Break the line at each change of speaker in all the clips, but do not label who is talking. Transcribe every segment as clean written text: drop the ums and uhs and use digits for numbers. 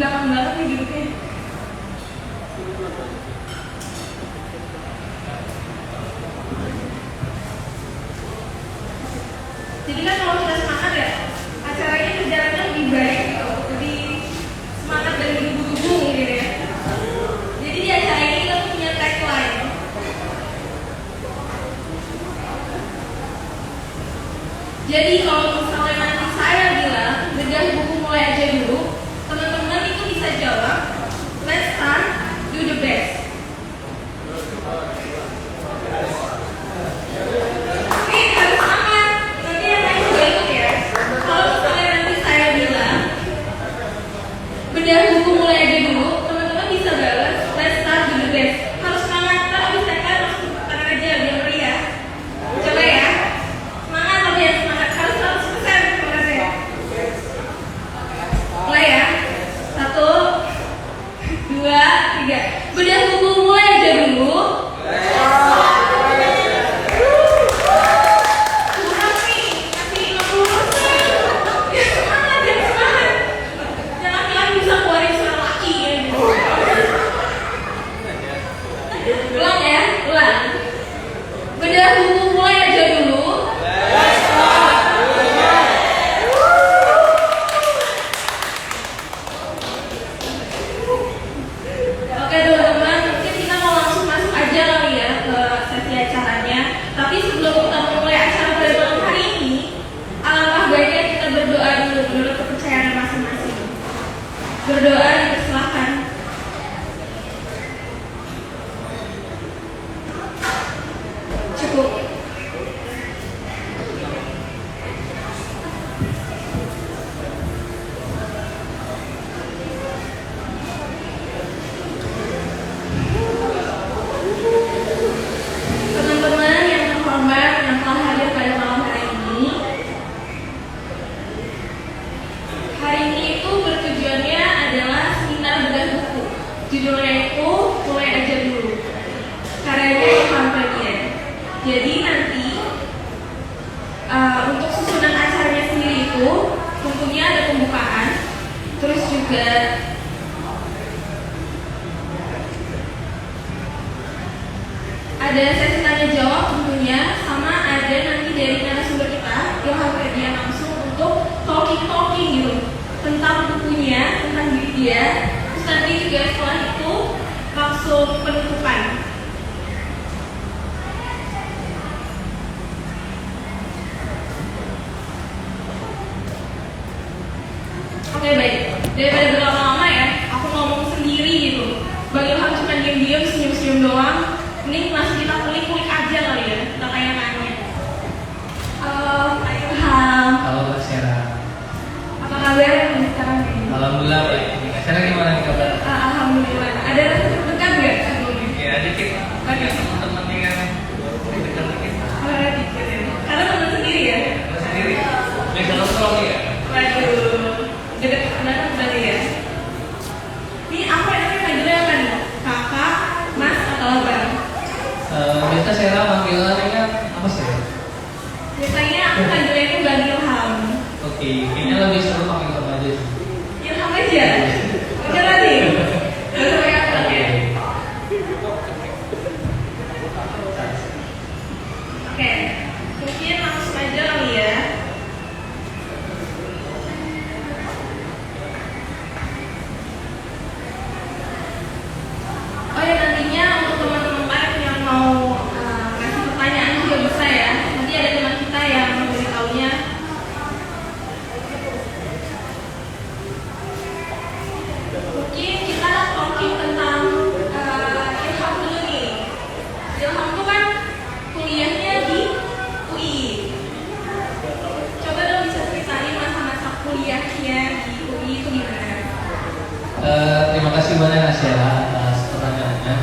belakang-belakang nih duduknya. Jadi kan kalau kita semangat ya, acaranya berjalannya lebih baik gitu, lebih semangat dan bergubu-gubu mungkin ya. Jadi di acara ini kita punya tagline. Jadi kalau misalnya nanti saya bilang bedah buku mulai aja dulu, teman-teman itu bisa jawab, let's start, do the best. Oke, harus semangat. Nanti yang lain juga ikut ya. Kalau misalnya nanti saya bilang bedah buku mulai aja dulu, teman-teman bisa balas, let's start, do the best. Harus semangat, ntar habis saya kan langsung tangan aja biar meriah. Coba ya. Semangat, tapi ya semangat. Harus 100% semangatnya. Mulai ya. 1, 2, 3. Bedah buku mulai aja dulu. Kurang nih, kasih 50%. Ya semangat, ya semangat. Jangan bilang bisa keluarin suara laki ya. Ulang ya, ulang. Bedah buku mulai aja dulu. Oke teman-teman, mungkin kita mau langsung masuk aja kali ya ke sesi acaranya. Tapi sebelum kita memulai acara pada malam hari ini, alangkah baiknya kita berdoa dulu menurut kepercayaan masing-masing. Berdoa dipersilahkan. Cukup. Teman-teman yang terhormat yang telah hadir pada malam hari ini, hari ini itu bertujuannya adalah seminar bedah buku. Judulnya itu mulai aja dulu. Karyanya Ilham Febian. Jadi nanti untuk susunan acaranya sendiri itu tentunya ada pembukaan, terus juga ada sesi tanya jawab tentunya, sama ada nanti dari narasumber kita Ilham Febian langsung untuk talking gitu tentang bukunya, tentang diri dia. Terus nanti juga setelah itu langsung penutupan. Oke baik, daripada berlama-lama ya, aku ngomong sendiri gitu. Bang Ilham cuma diam-diam, senyum-senyum doang. Mending langsung kita kulik-kulik aja kali ya, kita tanya-tanya. Halo Pak Ilham.
Halo Mbak Sera.
Apa kabar sekarang ini?
Alhamdulillah baik. Mbak Sera gimana nih kabar?
Alhamdulillah. Ada rasa tertekan nggak sebelumnya?
Ya dikit. Ada teman-teman nih kan dekat dikit.
Dikit ya. Karena teman sendiri ya?
Mbak sendiri. Bisa nongkrong nih ya?
Waduh, gede banget berarti ya. Ini apa yang panggilnya apa nih? Kakak, Mas, atau Abang?
Biasa Sera panggilannya kan apa sih?
Biasanya aku panggilnya itu Bang Ilham.
Oke, kayaknya lebih seru panggil sama aja sih.
Ilham aja. Udah tadi. Udah pakai apa ya? Oke, mungkin langsung aja kali ya. Oh ya, nantinya untuk teman-teman lain yang mau kasih pertanyaan juga bisa ya. Nanti ada teman kita yang memberitahunya. Mungkin kita talking tentang Ilham dulu nih. Ilham tuh kan kuliahnya di UI. Coba dong bisa ceritain masa-masa kuliahnya di UI itu gimana?
Terima kasih banyak Sera atas pertanyaannya.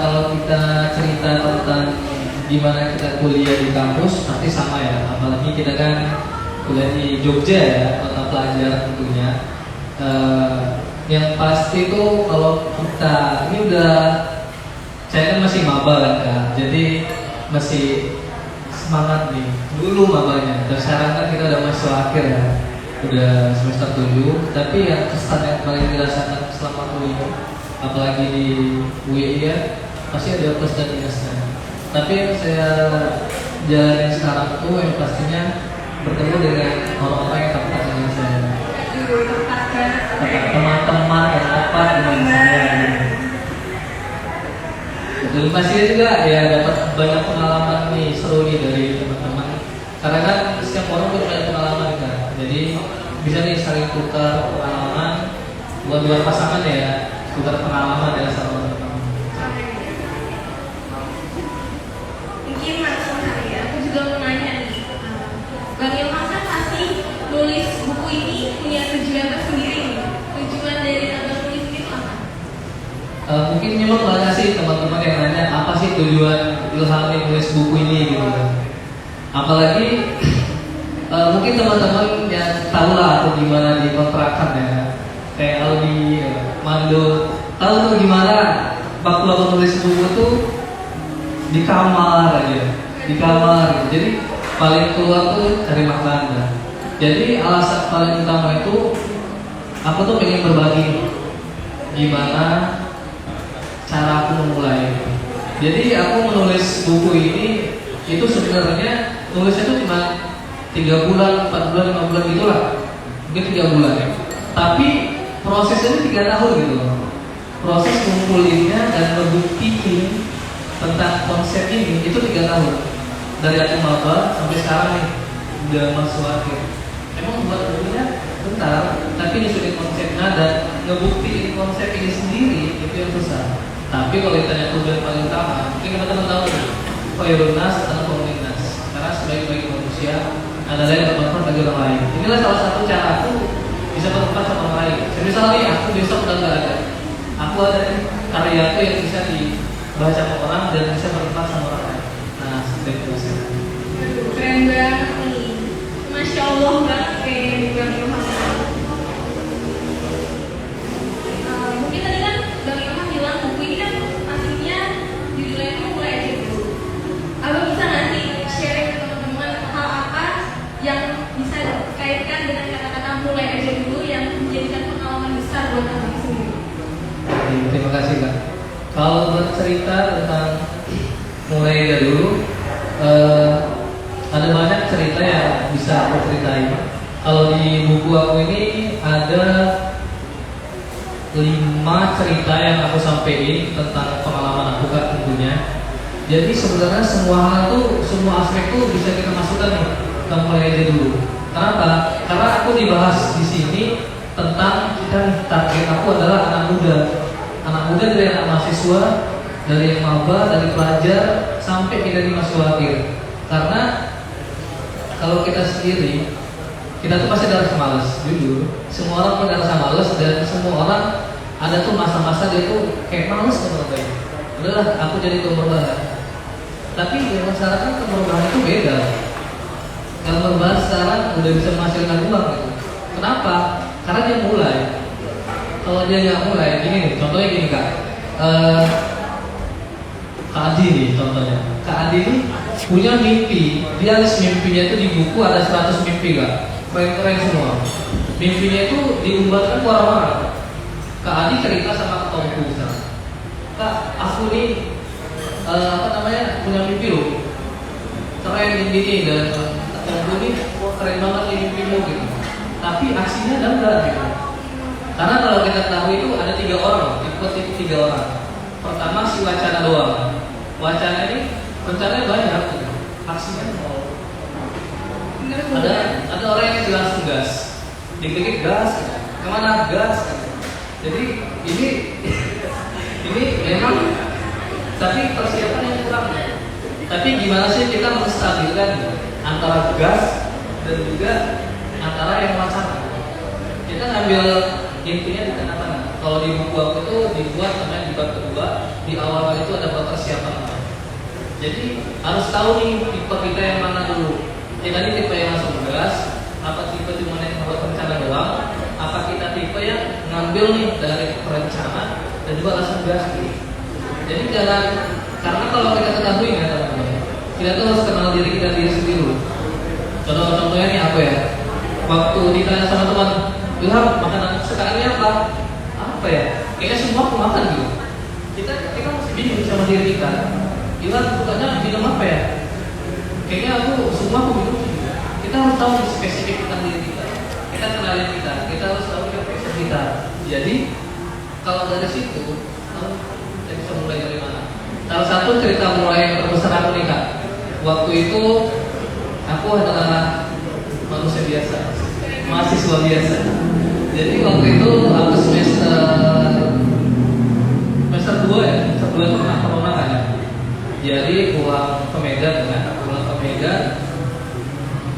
Kalau kita cerita tentang gimana kita kuliah di kampus, pasti sama ya. Apalagi kita kan kuliah di Jogja ya, kota pelajar tentunya. Yang pasti tuh kalau kita ini udah, saya kan masih maba kan, jadi masih semangat nih. Dulu mabanya, dan sekarang kan kita udah masuk akhir ya. udah semester 7, tapi yang kesan yang paling dirasakan selama kuliah, apalagi di UI ya, pasti ada plus dan minusnya. Tapi yang saya jalanin sekarang tuh yang pastinya bertemu dengan orang-orang yang tepat dengan saya, teman-teman yang tepat dengan saya gitu. Dan pastinya juga ya dapat banyak pengalaman nih, seru nih dari teman-teman. Karena kan setiap orang punya pengalaman kan, jadi bisa nih saling tukar pengalaman, buat luar pasangan ya, tukar pengalaman ya sama teman-teman.
Mungkin langsung kali ya, aku juga mau nanya nih, Bang Ilham kan pasti nulis buku ini punya tujuan tersendiri nih. Tujuan dari Abang nulis itu apa?
Mungkin memang banyak sih teman-teman yang nanya apa sih tujuan Ilham nulis buku ini gitu kan. Apalagi mungkin teman-teman yang tahu lah atau gimana di kontrakan ya, kayak Aldi, Mando, tahu tuh gimana waktu aku nulis buku tuh di kamar aja, di kamar. Jadi paling keluar tuh cari makanan. Jadi alasan paling utama itu aku tuh pengen berbagi gimana cara aku memulai. Jadi aku menulis buku ini itu sebenarnya nulisnya tuh cuma 3 bulan, 4 bulan, 5 bulan gitulah, mungkin 3 bulan ya. Tapi prosesnya 3 tahun gitu loh. Proses ngumpulinnya dan ngebuktiin tentang konsep ini itu 3 tahun. Dari aku maba sampai sekarang nih udah masuk akhir. Emang buat bukunya bentar, tapi nyusunin konsepnya dan ngebuktiin konsep ini sendiri itu yang susah. Tapi kalau ditanya tujuan paling utama, mungkin teman-teman tahu Khairunnas atau komunitas. Karena sebagai manusia adalah yang bermanfaat bagi orang lain. Inilah salah satu cara aku bisa bermanfaat sama orang lain. Misalnya nih, aku besok udah nggak ada, aku ada nih karya aku yang bisa dibaca sama orang dan bisa bermanfaat sama orang lain. Nah, seperti itu sih.
Keren banget nih, Masya Allah banget kayak Bang Ilham. Mungkin tadi kan Bang Ilham bilang buku ini kan pastinya judulnya itu mulai aja dulu. Abang bisa nggak sih sharing ke teman-teman hal apa yang bisa dikaitkan dengan kata-kata mulai aja dulu yang menjadikan pengalaman besar buat abang sendiri?
Terima kasih Kak. Kalau bercerita tentang mulai dari dulu, ada banyak cerita yang bisa aku ceritain. Kalau di buku aku ini ada 5 cerita yang aku sampaikan tentang pengalaman aku Kak tentunya. Jadi sebenarnya semua hal tuh, semua aspek tuh bisa kita masukkan nih ke mulai aja dulu. Kenapa? Karena aku dibahas di sini tentang kita target aku adalah anak muda. Anak muda dari anak mahasiswa, dari yang maba, dari pelajar sampai kita di mahasiswa akhir. Karena kalau kita sendiri, kita tuh pasti ada rasa malas, jujur. Semua orang punya rasa malas dan semua orang ada tuh masa-masa dia tuh kayak malas banget. Udahlah, aku jadi tumor bahan. Tapi zaman sekarang kan tumor bahan itu beda. Tumor bahan sekarang udah bisa menghasilkan uang gitu. Kenapa? Karena dia mulai. Kalau dia nggak mulai, gini nih, contohnya gini Kak. Kak Adi nih contohnya. Kak Adi ini punya mimpi. Dia list mimpinya itu di buku ada 100 mimpi Kak. Keren-keren semua. Mimpinya itu diumbarkan ke orang-orang. Kak Adi cerita sama ketomku misalnya. Kak, aku nih punya mimpi loh. Keren ini dan ketomku nih, wah keren banget nih mimpimu gitu. Tapi aksinya enggak gitu. Karena kalau kita tahu itu ada 3 orang, tipe 3 orang. Pertama si wacana doang. Wacana ini rencananya banyak gitu. Aksinya nol. Ada orang yang langsung gas, dikit-dikit gas, kemana gas. Jadi ini memang, tapi persiapan yang kurang. Tapi gimana sih kita menstabilkan antara gas dan juga antara yang wacana? Kita ngambil intinya di tengah-tengah. Kalau di buku aku itu dibuat namanya di bab kedua, di awal itu ada persiapan. Jadi harus tahu nih tipe kita yang mana dulu. Ya tadi tipe yang langsung gas, apa tipe di mana yang membuat rencana doang, apa kita tipe yang ngambil nih dari perencana dan juga langsung gas gitu. Jadi jangan, karena kalau kita ketahui ya teman-teman, kita tuh harus kenal diri kita sendiri dulu. Contohnya nih apa ya? waktu ditanya sama teman, Ilham makanan kesukaannya apa ya, kayaknya semua aku makan gitu. Kita masih bingung sama diri kita. Ilham sukanya minum apa ya, kayaknya aku semua aku minum. Kita harus tahu spesifik tentang diri kita. Kita kenalin kita harus tahu spesifik kita. Jadi kalau dari situ kita bisa mulai dari mana. Salah satu cerita mulai terbesar aku nih Kak, waktu itu aku adalah manusia biasa, mahasiswa biasa. Jadi waktu itu aku semester 2 ya, semester 2 itu kena corona kan ya. Jadi pulang ke Medan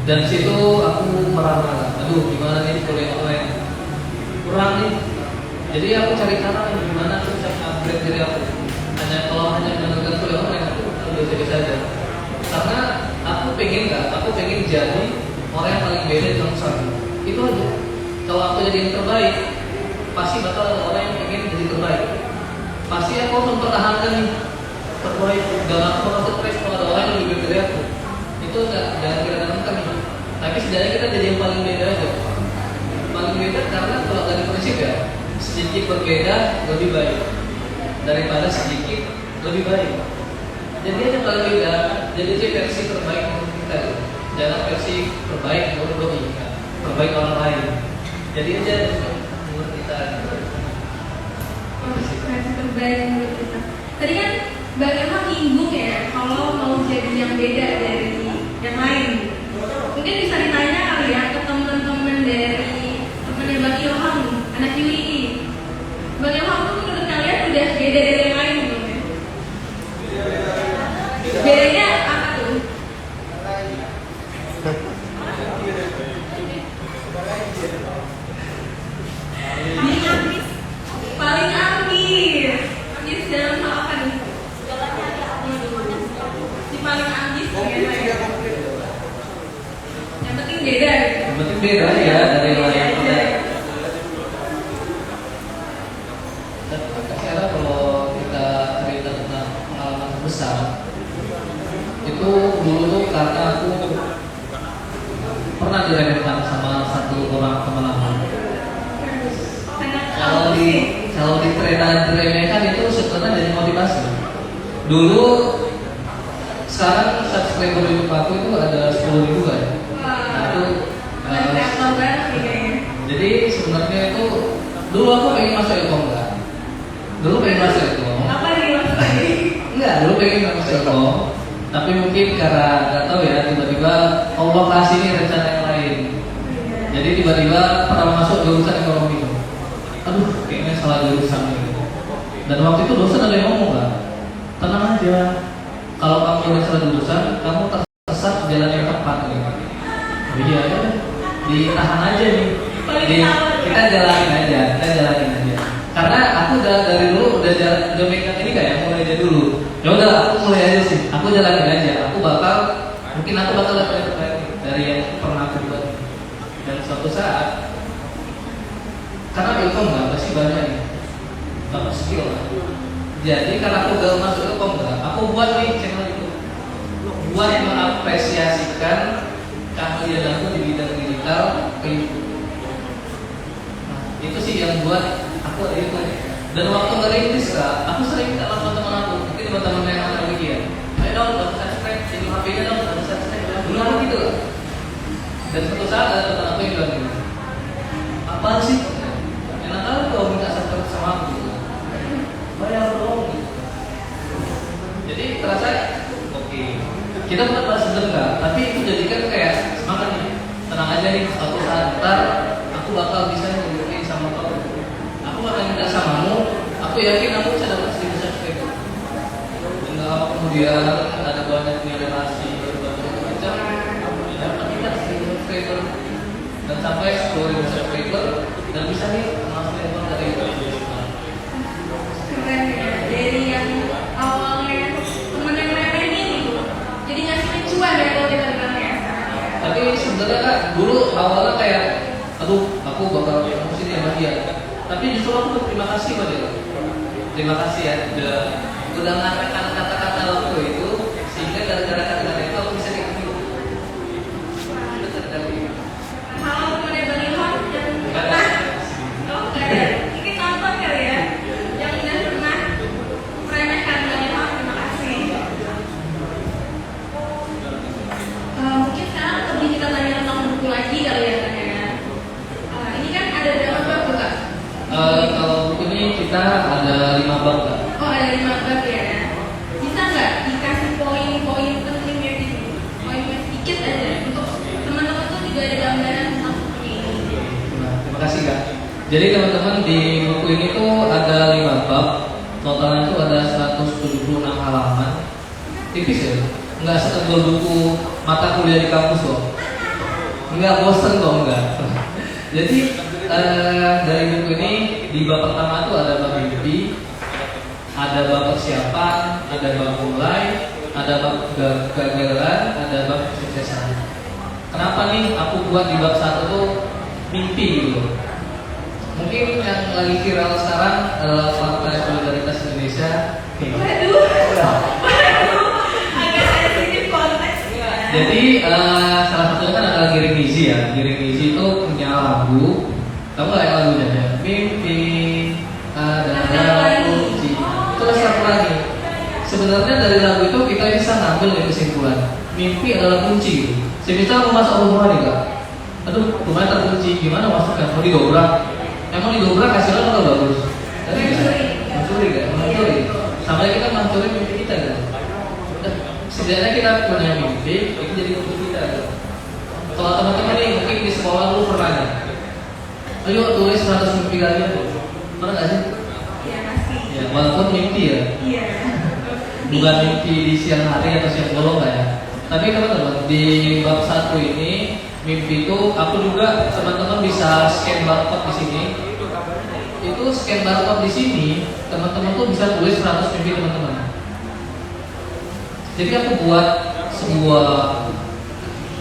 dan situ aku merana, aduh gimana nih kuliah online, kurang nih. Jadi aku cari cara gimana aku bisa upgrade diri aku. Kalau hanya menggunakan kuliah online aku biasa saja. Karena aku pengen jadi orang yang paling beda di kampus aku. Itu aja. Kalau aku jadi yang terbaik, pasti bakal ada orang yang pengen jadi terbaik. Pasti aku mempertahankan nih terbaik. Jangan aku stres kalau ada orang yang lebih baik dari aku. Itu jangan kita tanamkan nih. Tapi setidaknya kita jadi yang paling beda aja. Paling beda karena kalau dari prinsip ya, sedikit berbeda lebih baik daripada sedikit lebih baik. Jadi aja paling beda, jadi aja versi terbaik menurut kita. Jangan versi terbaik menurut kita, terbaik orang lain. Jadi aja menurut kita.
Versi terbaik menurut kita. Tadi kan Bang Ilham nyinggung ya, kalau mau jadi yang beda dari yang lain. Mungkin bisa ditanya kali ya ke teman-teman dari temannya Bang Ilham, anak UII. Bang Ilham tuh menurut kalian udah beda dari yang lain belum ya? Bedanya apa tuh? Paling ambis dalam hal apa nih? Si paling ambis gimana ya? Yang penting beda gitu.
Yang penting beda ya dari yang lain. Sekarang kalau kita cerita tentang pengalaman terbesar, itu dulu tuh karena aku pernah diremehkan sama satu orang teman aku. Kalau diremehkan itu sebenarnya dari motivasi. Dulu sekarang subscriber YouTube aku itu ada 10.000 kan. Jadi sebenarnya itu dulu aku pengen masuk Ilkom enggak? Dulu pengen masuk Ilkom.
Apa nih maksudnya?
Enggak, dulu pengen masuk Ilkom. Tapi mungkin karena nggak tahu ya, tiba-tiba Allah kasih ini rencana yang lain. Jadi tiba-tiba pernah masuk jurusan ekonomi. Aduh, kayaknya salah jurusan ini. Dan waktu itu dosen ada yang ngomong nggak? Tenang aja. Kalau kamu udah salah jurusan, kamu tersesat di jalan yang tepat. Gitu. Oh iya ya, ditahan aja nih. Kita jalanin aja. Karena aku dari dulu udah megang ini kayak mulai aja dulu. Ya udah, aku mulai aja sih. Aku jalanin aja. Aku bakal dapat terbaik dari yang pernah aku buat. Dan suatu saat, karena Ilkom nggak pasti banyak nih, dapat skill. Jadi karena aku gak masuk Ilkom nggak, aku buat nih channel itu, buat mengapresiasikan keahlian aku di bidang digital ke YouTube. Nah, itu sih yang buat aku ada itu. Dan waktu ngerintis Kak, aku sering minta telepon teman aku, mungkin teman-teman yang ada lagi ya, ayo dong, bantu subscribe, jadi HP-nya dong, bantu subscribe. Dulu aku gitu loh. Dan suatu saat ada teman aku yang bilang gini, apaan sih? Enak kali kalau minta subscribe sama aku gitu. Bayar dong gitu. Jadi terasa oke. Kita bukan balas dendam Kak, tapi itu jadikan kayak semangat nih. Tenang aja nih, suatu saat ntar aku bakal bisa ngebukin sama kamu. Aku bakal minta samamu, aku yakin aku bisa dapat 1.000 subscriber. Enggak lama kemudian ada banyak yang relasi berbagai macam, dapat kita 1.000 subscriber dan sampai 10.000 subscriber dan bisa nih masuk dari itu.
Keren ya, dari yang awalnya temen yang remehin gitu, jadi ngasih cuan ya kalau kita bilang ya.
Tapi sebenarnya Kak, dulu awalnya kayak, aduh aku bakal emosi nih sama dia. Tapi justru aku berterima kasih sama dia. Terima kasih ya, udah ngatakan kata-kata waktu itu, sehingga gara-gara kata-kata itu aku bisa kayak gitu.
Hal
kita ada 5 bab Kak.
Oh, ada 5 bab ya. Bisa nggak dikasih poin-poin pentingnya di sini? Poin-poin sedikit aja untuk teman-teman tuh juga ada gambaran tentang bukunya ini.
Nah, terima kasih Kak. Jadi teman-teman di buku ini tuh ada 5 bab. Totalnya itu ada 176 halaman. Tipis ya? Nggak setebal buku mata kuliah di kampus loh. Nggak bosen kok, enggak. Jadi dari buku ini di bab pertama tuh ada bab mimpi, ada bab persiapan, ada bab mulai, ada bab kegagalan, ada bab kesuksesan. Kenapa nih aku buat di bab 1 tuh mimpi gitu? Mungkin yang lagi viral sekarang adalah Partai Solidaritas Indonesia.
Waduh, agak sensitif konteks.
Jadi salah satunya kan adalah Giring Gizi ya. Giring Gizi itu punya lagu, tahu nggak ya lagunya? Ya? Mimpi adalah kunci. Itu satu lagi. Sebenarnya dari lagu itu kita bisa ngambil kesimpulan. Mimpi adalah kunci. Semisal mau masuk rumah nih Kak. Aduh, rumahnya terkunci. Gimana masuknya? Mau didobrak? Emang didobrak hasilnya bakal bagus? Mencuri kan? Mencuri. Sampai kita mencuri mimpi kita kan? Setidaknya kita punya mimpi, itu jadi kunci kita kan? Kalau teman-teman nih mungkin di sekolah lu pernah ya? Ayo tulis 100 mimpi kalian. Pernah nggak sih?
Iya pasti.
Ya, walaupun mimpi ya.
Iya.
Bukan mimpi di siang hari atau siang bolong ya. Tapi teman-teman di bab 1 ini mimpi itu aku juga teman-teman bisa scan barcode di sini. Itu scan barcode di sini teman-teman tuh bisa tulis 100 mimpi teman-teman. Jadi aku buat sebuah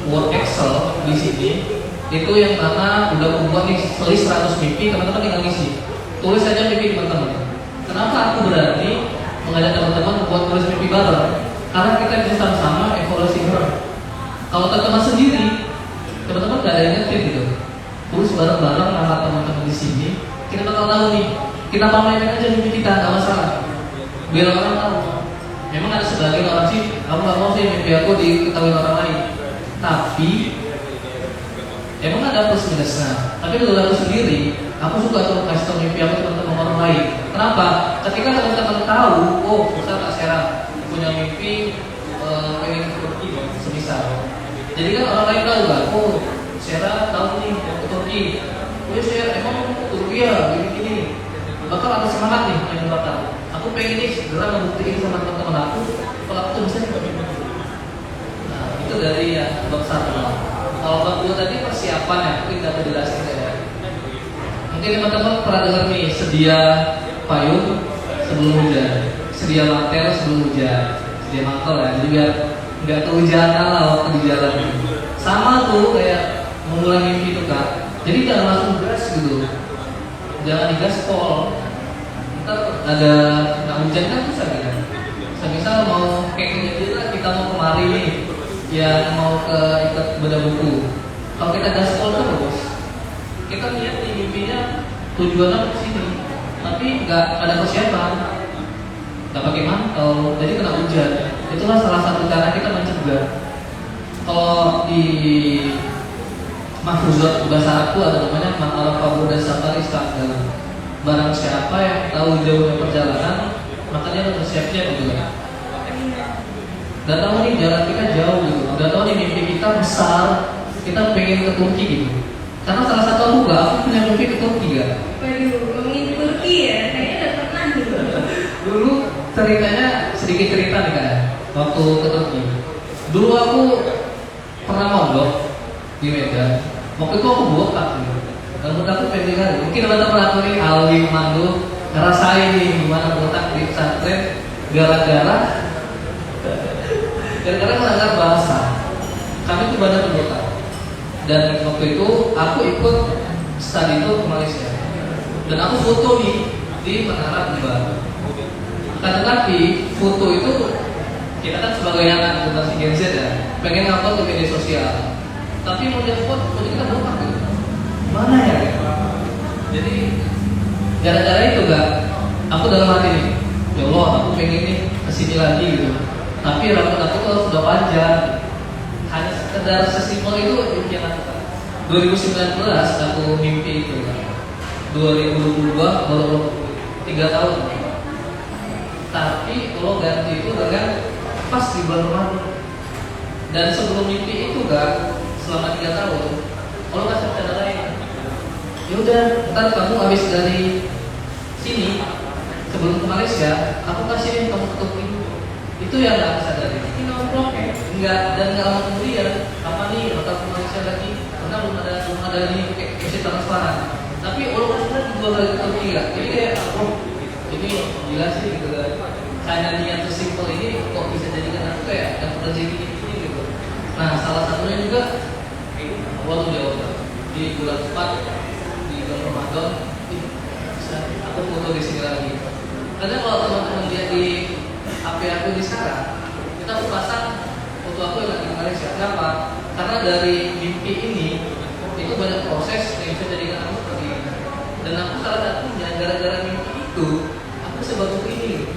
Word Excel di sini. Itu yang mana udah aku buat nih list 100 mimpi, teman-teman tinggal ngisi. Tulis saja mimpi teman-teman. Kenapa aku berani mengajak teman-teman buat tulis mimpi bareng? Karena kita bisa sama-sama evaluasi bareng. Kalau teman-teman sendiri, teman-teman gak ada yang ngerti gitu. Tulis bareng-bareng nama teman-teman di sini. Kita bakal tahu nih. Kita pamerin aja mimpi kita, gak masalah. Biar orang tahu. Memang ada sebagian orang sih, aku gak mau sih mimpi aku diketahui orang lain. Tapi emang ada plus minusnya. Tapi kalau aku sendiri, aku suka tuh kasih tau mimpi aku teman-teman orang lain. Kenapa? Ketika teman-teman tahu, oh, misal Kak Sera punya mimpi pengen ke Turki, semisal. Jadi kan orang lain tahu kan, oh, Sera tahu nih mau ke Turki. Oh, Sera emang ke Turki ya, gini-gini. Bakal ada semangat nih yang bakal. Aku pengen nih segera membuktikan sama teman-teman aku kalau aku tuh bisa nih. Nah, itu dari ya bab 1. Kalau bab 2 tadi persiapan ya, mungkin tidak berjelasin ya. Mungkin teman-teman pernah dengar nih sedia payung sebelum hujan, sedia mantel sebelum hujan, sedia mantel ya. Jadi biar nggak kehujanan lah waktu di jalan. Sama tuh kayak memulai mimpi itu Kak. Jadi jangan langsung gas gitu, jangan digaspol. Ntar ada hujan kan susah gitu. Misal mau kayak gini lah, kita mau kemari nih, yang mau ke ikut beda buku. Kalau kita gaspol terus, kita lihat nih mimpinya tujuannya ke sini, tapi nggak ada persiapan, nggak pakai mantel, jadi kena hujan. Itulah salah satu cara kita mencegah. Kalau di Mahfuzat bahasa Arab ada namanya ma'araf kabur dan safari istaqbal. Barang siapa yang tahu jauhnya perjalanan, maka dia harus bersiap-siap gitu kan. Udah tahu nih jalan kita jauh gitu, udah tahu nih mimpi kita besar, kita pengen ke Turki gitu. Karena salah satu aku punya mimpi ke Turki kan.
Waduh, ngomongin Turki ya, kayaknya udah pernah gitu.
Dulu ceritanya sedikit cerita nih kan, waktu ke Turki. Dulu aku pernah mondok di Medan. Waktu itu aku botak gitu. Dan menurut aku pendek kali. Mungkin teman-teman aku nih Alwi Mandu ngerasain nih gimana botak di pesantren gara-gara melanggar bahasa. Kami tuh banyak botak. Dan waktu itu aku ikut studi itu ke Malaysia. Dan aku foto nih di Menara Kembar. Tetapi foto itu kita kan sebagai anak generasi Gen Z ya, pengen ngupload ke media sosial. Tapi mau diupload, foto kita botak gitu. Mana ya? Jadi gara-gara itu gak, aku dalam hati nih, ya Allah aku pengen nih kesini lagi gitu. Tapi rambut aku tuh sudah panjang. Hanya sekedar sesimpel itu impian aku kan. 2019 aku mimpi itu kan. 2022 baru 3 tahun. Tapi kalau ganti itu dengan pas di bulan Ramadan. Dan sebelum mimpi itu kan selama 3 tahun, kalau nggak ada lain, ya udah, ntar kamu habis dari sini sebelum ke Malaysia, aku kasih kamu ketuk pintu. Itu yang nggak sadari.
Di nongkrong ya.
Enggak, dan nggak lama kemudian apa nih bakal ke Malaysia lagi karena belum ada ini kasih transparan. Tapi walaupun sudah 2 kali ketuk tiga, jadi kayak ini gila sih gitu kan. Hanya niat sesimpel ini kok bisa jadikan aku kayak dapat rezeki ini gitu. Nah, salah satunya juga waktu jawab di bulan 4 di bulan Ramadan, aku foto di sini lagi. Karena kalau teman-teman lihat di HP aku di sekarang, kita aku pasang foto aku yang lagi di Malaysia. Kenapa? Karena dari mimpi ini itu banyak proses yang bisa jadikan aku seperti ini. Dan aku salah satunya gara-gara mimpi itu aku sebagus ini.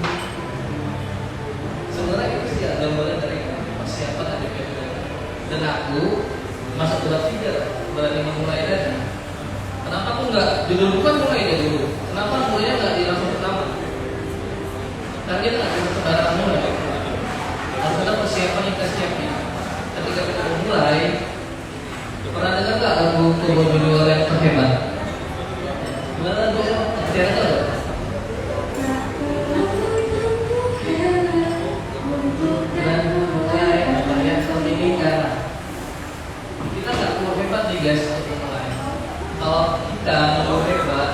Sebenarnya itu sih gambaran dari persiapan ada dan aku masuk bulan 3 berani memulai tadi. Kenapa aku nggak bukan mulai dari dulu? Kenapa mulainya nggak di langsung pertama? Karena kita nggak bisa sembarangan mulai. Harus ada persiapan yang kita siapin. Ketika kita mulai, pernah dengar nggak lagu Turbo Junior yang terhebat? Gimana lagu yang terhebat? Kita nggak perlu hebat nih guys untuk mulai. Kalau kita mau hebat,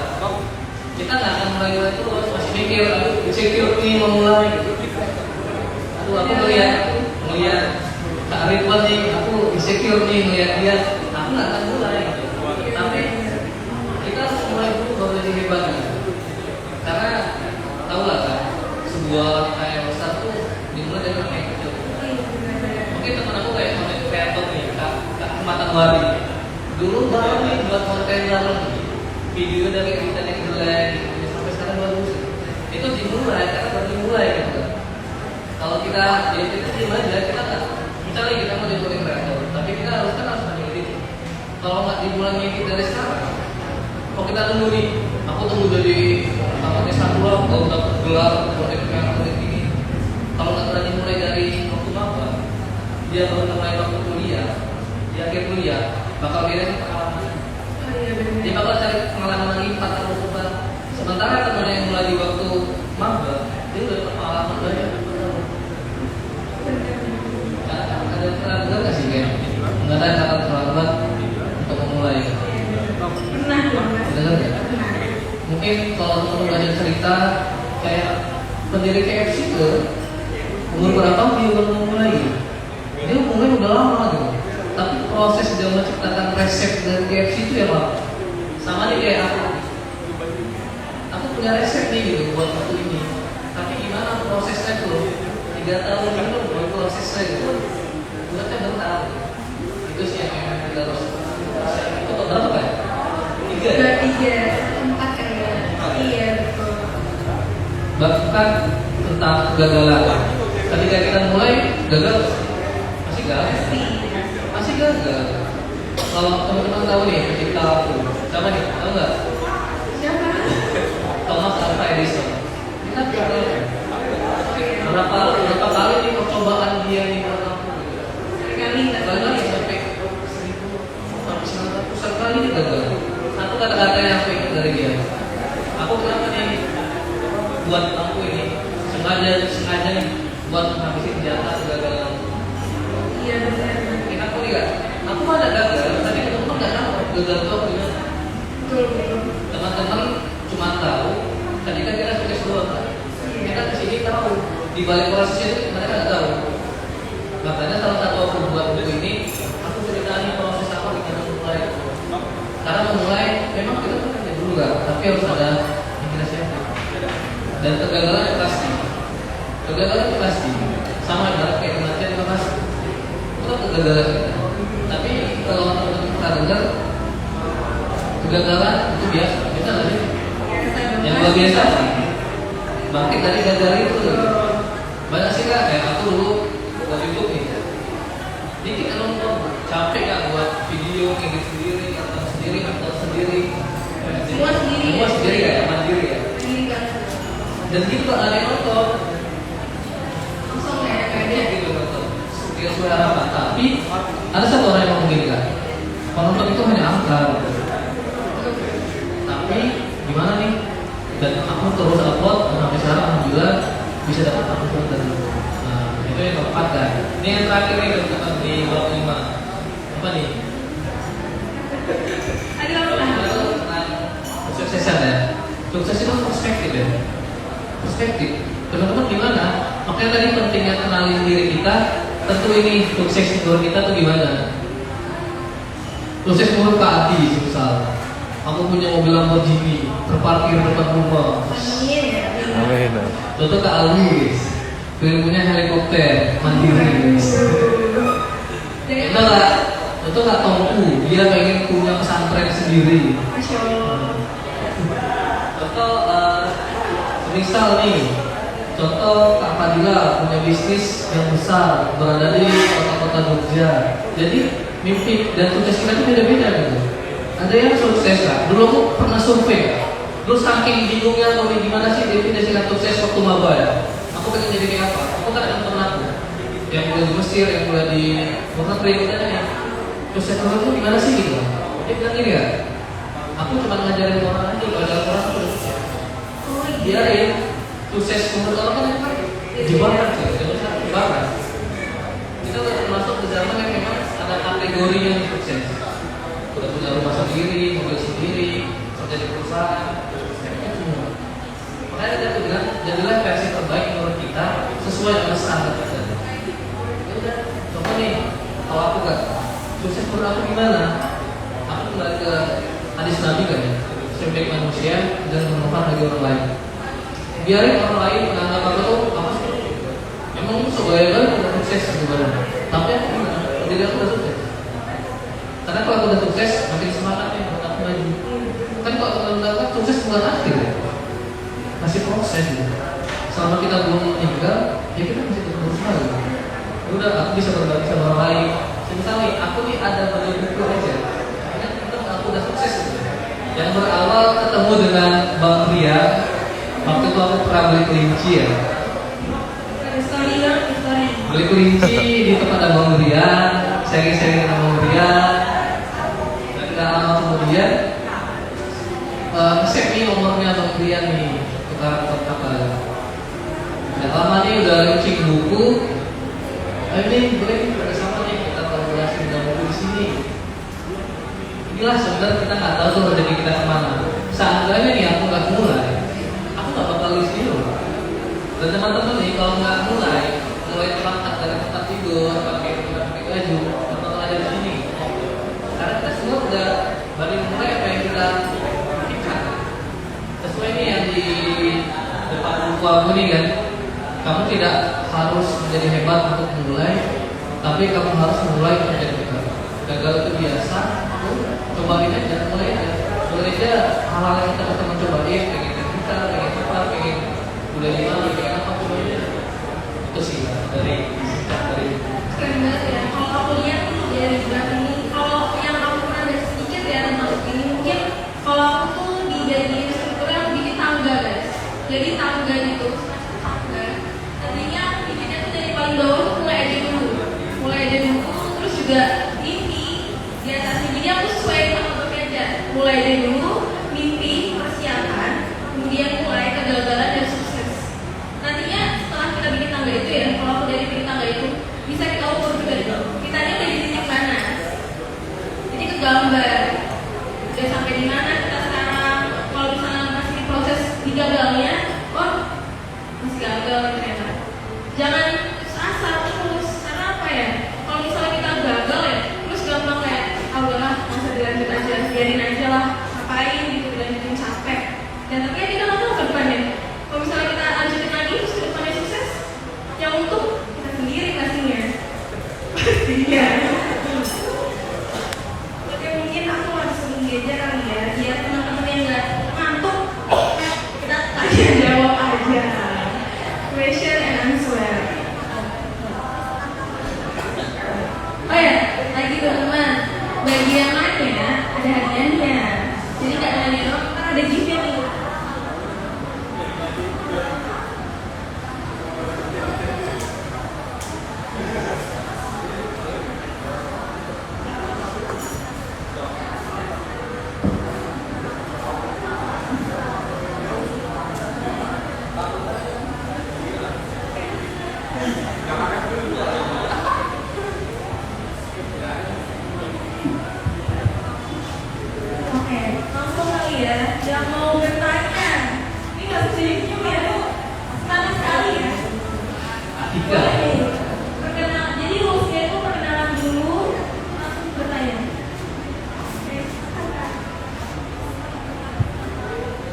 kita nggak akan mulai terus masih mikir, aduh insecure nih mau mulai. Aduh aku melihat Kak Ridwan nih, aku insecure nih melihat dia, aku nggak akan mulai. Tapi kita harus mulai dulu baru jadi hebat. Karena tahu lah kan, sebuah kayak besar tuh dimulai dari orang yang kecil. Mungkin teman aku kayak konten kreator nih, Kak Matahari. Dulu baru nih buat konten dalam video dari editan yang jelek, gitu. Sampai sekarang bagus. Itu dimulai karena baru dimulai gitu. Kalau kita diem aja, kita nggak, misalnya kita mau jadi konten kreator, tapi kita harus edit. Kalau nggak dimulai ngedit dari sekarang, kalau kita tunggu nih, aku tunggu dari tamatnya satu lah, kalau dapat gelar konten kreator ini. Kalau nggak berani mulai dari waktu apa, dia baru mulai waktu kuliah, di akhir kuliah, bakal beda sih pengalaman. Dia bakal cari pengalaman lagi 4 tahun depan. Sementara teman yang mulai di waktu maba, dia udah pengalaman banyak. Ada keraguan nggak sih kayak nggak ada kata terlambat untuk memulai?
Pernah dong.
Benar nggak? Mungkin kalau teman belajar cerita kayak pendiri KFC itu umur berapa dia baru memulai? Dia umurnya udah lama gitu. Tapi proses dia menciptakan resep dari KFC itu ya Pak. Sama nih kayak aku punya resep nih gitu buat waktu ini. Tapi gimana prosesnya tuh? 3 tahun itu buat prosesnya gitu. Buatnya bentar. Itu sih yang memang kita harus. Itu berapa Pak? 3 ya?
3, 4 kan ya? Iya betul.
Bahkan tentang kegagalan. Ketika kita mulai gagal, masih gagal. Masih gagal. Kalau teman-teman tahu nih, ketika aku sama nih, tahu nggak?
Siapa?
Thomas Alva Edison. Kita gagal. Berapa kali nih percobaan dia nih buat aku?
Sekali nggak
Gagal sampai 900-an kali dia gagal. Satu kata-kata yang aku ingat dari dia. Aku kenapa nih buat lampu ini sengaja nih buat menghabisin jatah kegagalan.
Iya benar.
Mungkin aku lihat, aku ada gagal, tapi teman-teman nggak tahu gagal itu apa gimana.
Betul betul.
Teman-teman cuma tahu ketika kita sukses doang kan. Kita kesini tahu di balik prosesnya itu mereka nggak tahu. Makanya salah satu aku buat buku ini, aku ceritain proses apa gimana memulai. Karena memulai memang kita bukan dulu kan, tapi harus ada yang kita siapkan. Dan kegagalan itu pasti. Kegagalan itu pasti. Sama ibarat kayak kematian itu pasti. Itu kan kegagalan kita. Tapi kalau teman-teman kita dengar, kegagalan itu biasa. Kita nggak sih? Yang luar biasa sih. Bangkit dari gagal itu. Banyak sih kan, kayak aku dulu buat YouTube nih. Dikit nonton, capek kan buat video kayak sendiri, atau sendiri.
Semua sendiri.
Semua sendiri ya, mandiri ya.
Sendiri kan.
Dan gitu ada yang nonton.
Langsung kayak
Kayaknya gitu nonton. Tidak sesuai harapan. Tapi ada satu orang yang ngomong gini kan, penonton itu hanya angka. Gitu. Tapi gimana nih? Dan aku terus upload dan sampai sekarang alhamdulillah bisa dapat 40 dari itu. Nah, itu yang keempat kan. Ini yang terakhir nih teman-teman di blog 5. Apa nih?
ada apa?
Kesuksesan ya. Sukses itu perspektif ya. Perspektif. Teman-teman gimana? Makanya tadi pentingnya kenalin diri kita. Tentu ini sukses menurut kita tuh gimana? Sukses menurut Kak Adi misal. Aku punya mobil Lamborghini terparkir depan rumah.
Amin ya.
Amin.
Contoh Kak Alwis, punya helikopter mandiri. Contoh Kak, contoh Kak Tongku, dia pengen punya pesantren sendiri.
Masya Allah.
Contoh, misal nih, contoh Kak Fadila punya bisnis yang besar berada di kota-kota Jogja. Jadi mimpi dan sukses kita itu beda-beda gitu. Ada yang sukses Kak. Dulu aku pernah survei Kak. Dulu saking bingungnya mau gimana sih definisi sukses waktu maba ya. Aku pengen jadi kayak apa? Aku kan ada temen aku yang kuliah di Mesir, yang kuliah di luar negeri, kita tanya sukses itu gimana sih gitu. Dia bilang gini ya, aku cuma ngajarin orang aja, belajar orang tuh. Biarin sukses menurut orang kan jebakan sih, jebakan. Kita udah termasuk ke zaman yang memang ada kategori yang sukses. Udah punya rumah sendiri, mobil sendiri, kerja di perusahaan, kayak semua. Makanya dia bilang, jadilah versi terbaik menurut kita sesuai dengan standar kita. Ya udah, contoh nih, kalau aku kan sukses menurut aku gimana? Aku kembali ke hadis Nabi kan ya, sebaik manusia dan bermanfaat bagi orang lain. Biarin orang lain menganggap aku tuh apa sih? Emang sebagai kan udah sukses gimana? Tapi aku gimana? Jadi aku udah sukses. Karena kalau aku udah sukses, makin semangat nih buat aku maju. Kan kalau teman-teman sukses bukan akhir ya, masih proses gitu. Selama kita belum meninggal, ya kita masih terus berusaha gitu. Udah, aku bisa berbagi sama orang lain. Misalnya, aku nih ada banyak buku aja. Karena kita aku udah sukses gitu. Yang berawal ketemu dengan Bang Ria. Waktu itu aku pernah beli kelinci ya.
Story.
Beli kelinci di tempat Abang Rian, sharing-sharing dengan Abang Rian. Dan tidak lama kemudian save nih nomornya Abang Rian nih, tukar kotak apa. Dan lama nih udah launching buku. Ini boleh bersama nih kita kolaborasi dengan buku di sini. Inilah sebenarnya kita nggak tahu tuh rezeki kita kemana. Seandainya nih aku nggak mulai, aku nggak bakal di sini loh. Dan teman-teman nih kalau nggak mulai berangkat dari tempat tidur, pakai baju, bakal ada di sini. Karena kita semua udah balik mulai apa yang kita pikirkan. Sesuai nih yang di depan buku aku nih kan, kamu tidak harus menjadi hebat untuk memulai, tapi kamu harus mulai untuk menjadi hebat. Gagal itu biasa, cobain aja, mulai aja hal-hal yang teman-teman cobain, pengen kita, pengen cepat, pengen udah gimana, pengen apa, cobain aja. Itu sih dari
Keren banget ya. Kalau aku lihat dari graf ini, kalau yang aku pernah ada sedikit ya tentang ini, mungkin kalau aku tuh di bagian strukturnya aku bikin tangga guys. Jadi tangga gitu, tangga. Nantinya bikinnya tuh dari paling bawah tuh mulai aja dulu, terus juga ini di atasnya. Jadi aku sesuai sama topik aja. Mulai dari dulu, mimpi, persiapan, kemudian mulai kegagalan dan sukses. Nantinya setelah kita bikin tangga itu ya, kalau aku dari bikin tangga itu bisa kita ukur juga dong. Kita ini udah di titik mana? Jadi kegambar udah sampai di mana kita sekarang. Kalau misalnya masih di proses digagalnya, oh masih gagal ternyata. Jangan asa terus, karena apa ya? Kalau misalnya kita gagal ya, terus gampang kayak ah udahlah masa dilanjut aja, biarin aja lah, ngapain gitu, dilanjutin capek. Dan tapi ya kita nggak tahu ke depannya. Kalau misalnya kita lanjutin lagi terus ke depannya sukses, yang untuk kita sendiri pastinya. Iya. Oke, mungkin aku langsung aja kali ya, biar teman-teman yang nggak ngantuk, kita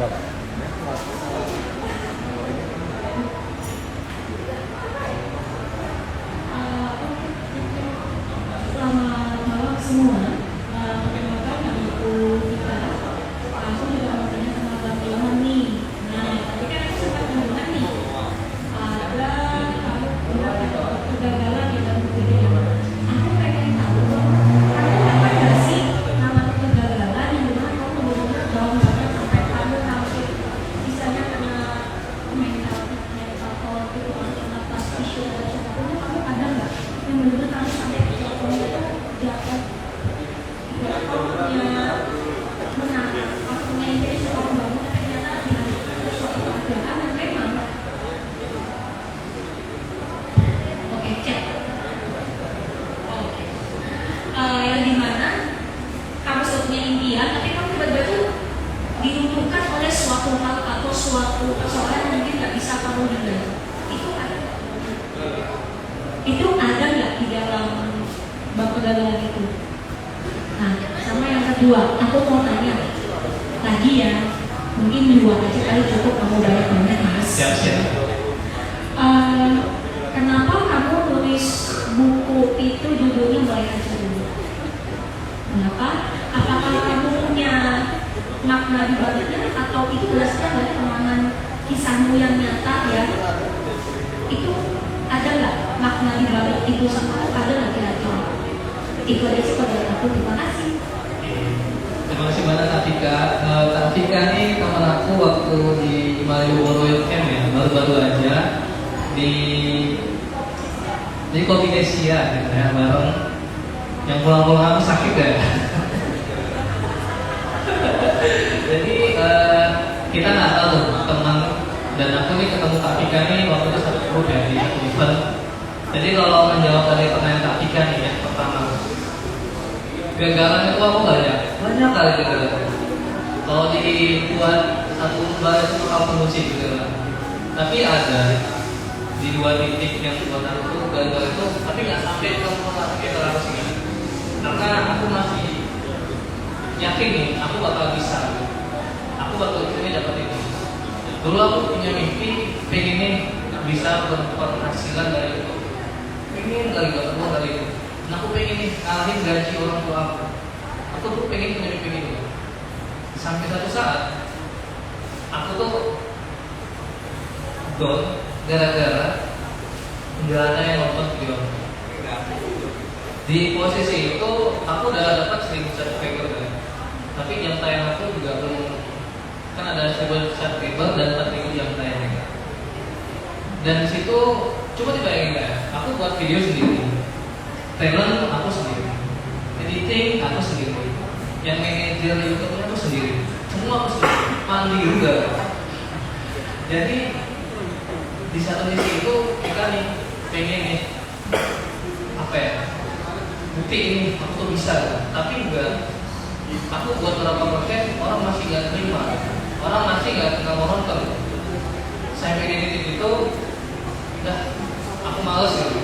Selamat malam semua. Perkenalkan nama aku Vika. Aku juga mau tanya tentang perfilman nih. Nah, tapi kan aku sempat mendengar nih ada beberapa kegagalan di dalam perfilman. Aku pengen tahu, kamu apa nggak sih nama kegagalan yang dimana kamu benar-benar down banget sampai kamu hampir misalnya kena mental gitu atau kena plastik issue atau siapapun, kamu ada nggak yang benar-benar kamu sampai jatuh jatuh punya menang waktunya ini suatu bangun tapi ternyata dengan suatu keadaan yang memang oke cek oke yang dimana kamu sudah punya impian tapi kamu tiba-tiba tuh dilumpuhkan oleh suatu hal atau suatu persoalan yang mungkin nggak bisa kamu hindari. Itu ada nggak di dalam bab kegagalan itu? Nah, sama yang kedua, aku mau tanya lagi ya, mungkin 2 aja kali cukup, kamu banyak banget mas.
Siap.
Kenapa kamu tulis buku itu judulnya Mulai Aja Dulu? Kenapa? Apakah kamu punya makna di baliknya atau itu berdasarkan dari pengalaman kisahmu yang nyata ya? Itu ada nggak makna di balik itu sama ada nggak kira-kira? Itu aja sih pada aku. Terima kasih.
Terima kasih banyak Kak Vika. Kak Vika ini teman aku waktu di Malioboro Youth Camp ya, baru-baru aja di Kopinesia gitu ya, bareng yang pulang-pulang sakit ya. Jadi kita nggak tahu teman dan aku nih ketemu Kak Vika nih waktu itu satu grup ya di satu event. Jadi kalau menjawab dari pertanyaan Kak Vika nih yang pertama, gagalan itu aku banyak kali gagalan. Kalau dibuat satu lembar itu bakal musik gitu kan. Tapi ada di 2 titik yang buat aku gagal itu, tapi nggak sampai ke harus ingat. Karena aku masih yakin nih, aku bakal bisa. Aku bakal ini dapat itu. Dulu aku punya mimpi, pengen bisa berpenghasilan dari itu. Pengen kali gak ketemu kali itu. Nah, aku pengen nih ngalahin gaji orang tua aku. Aku tuh pengen punya mimpi itu. Sampai satu saat, aku tuh down gara-gara nggak ada yang nonton video. Di posisi itu, aku udah dapat 1000 subscriber kan. Tapi jam tayang aku juga belum, kan ada 1000 subscriber dan 4000 jam tayang. Dan di situ coba dibayangin ya, aku buat video sendiri, talent aku sendiri, editing aku sendiri, yang manajer YouTube-nya aku sendiri, semua aku sendiri, mandiri juga. Jadi di satu sisi itu kita nih pengen nih apa ya, bukti ini aku tuh bisa, tapi juga aku buat beberapa project orang masih nggak terima, orang masih nggak mau nonton. Sampai di titik itu udah aku males gitu.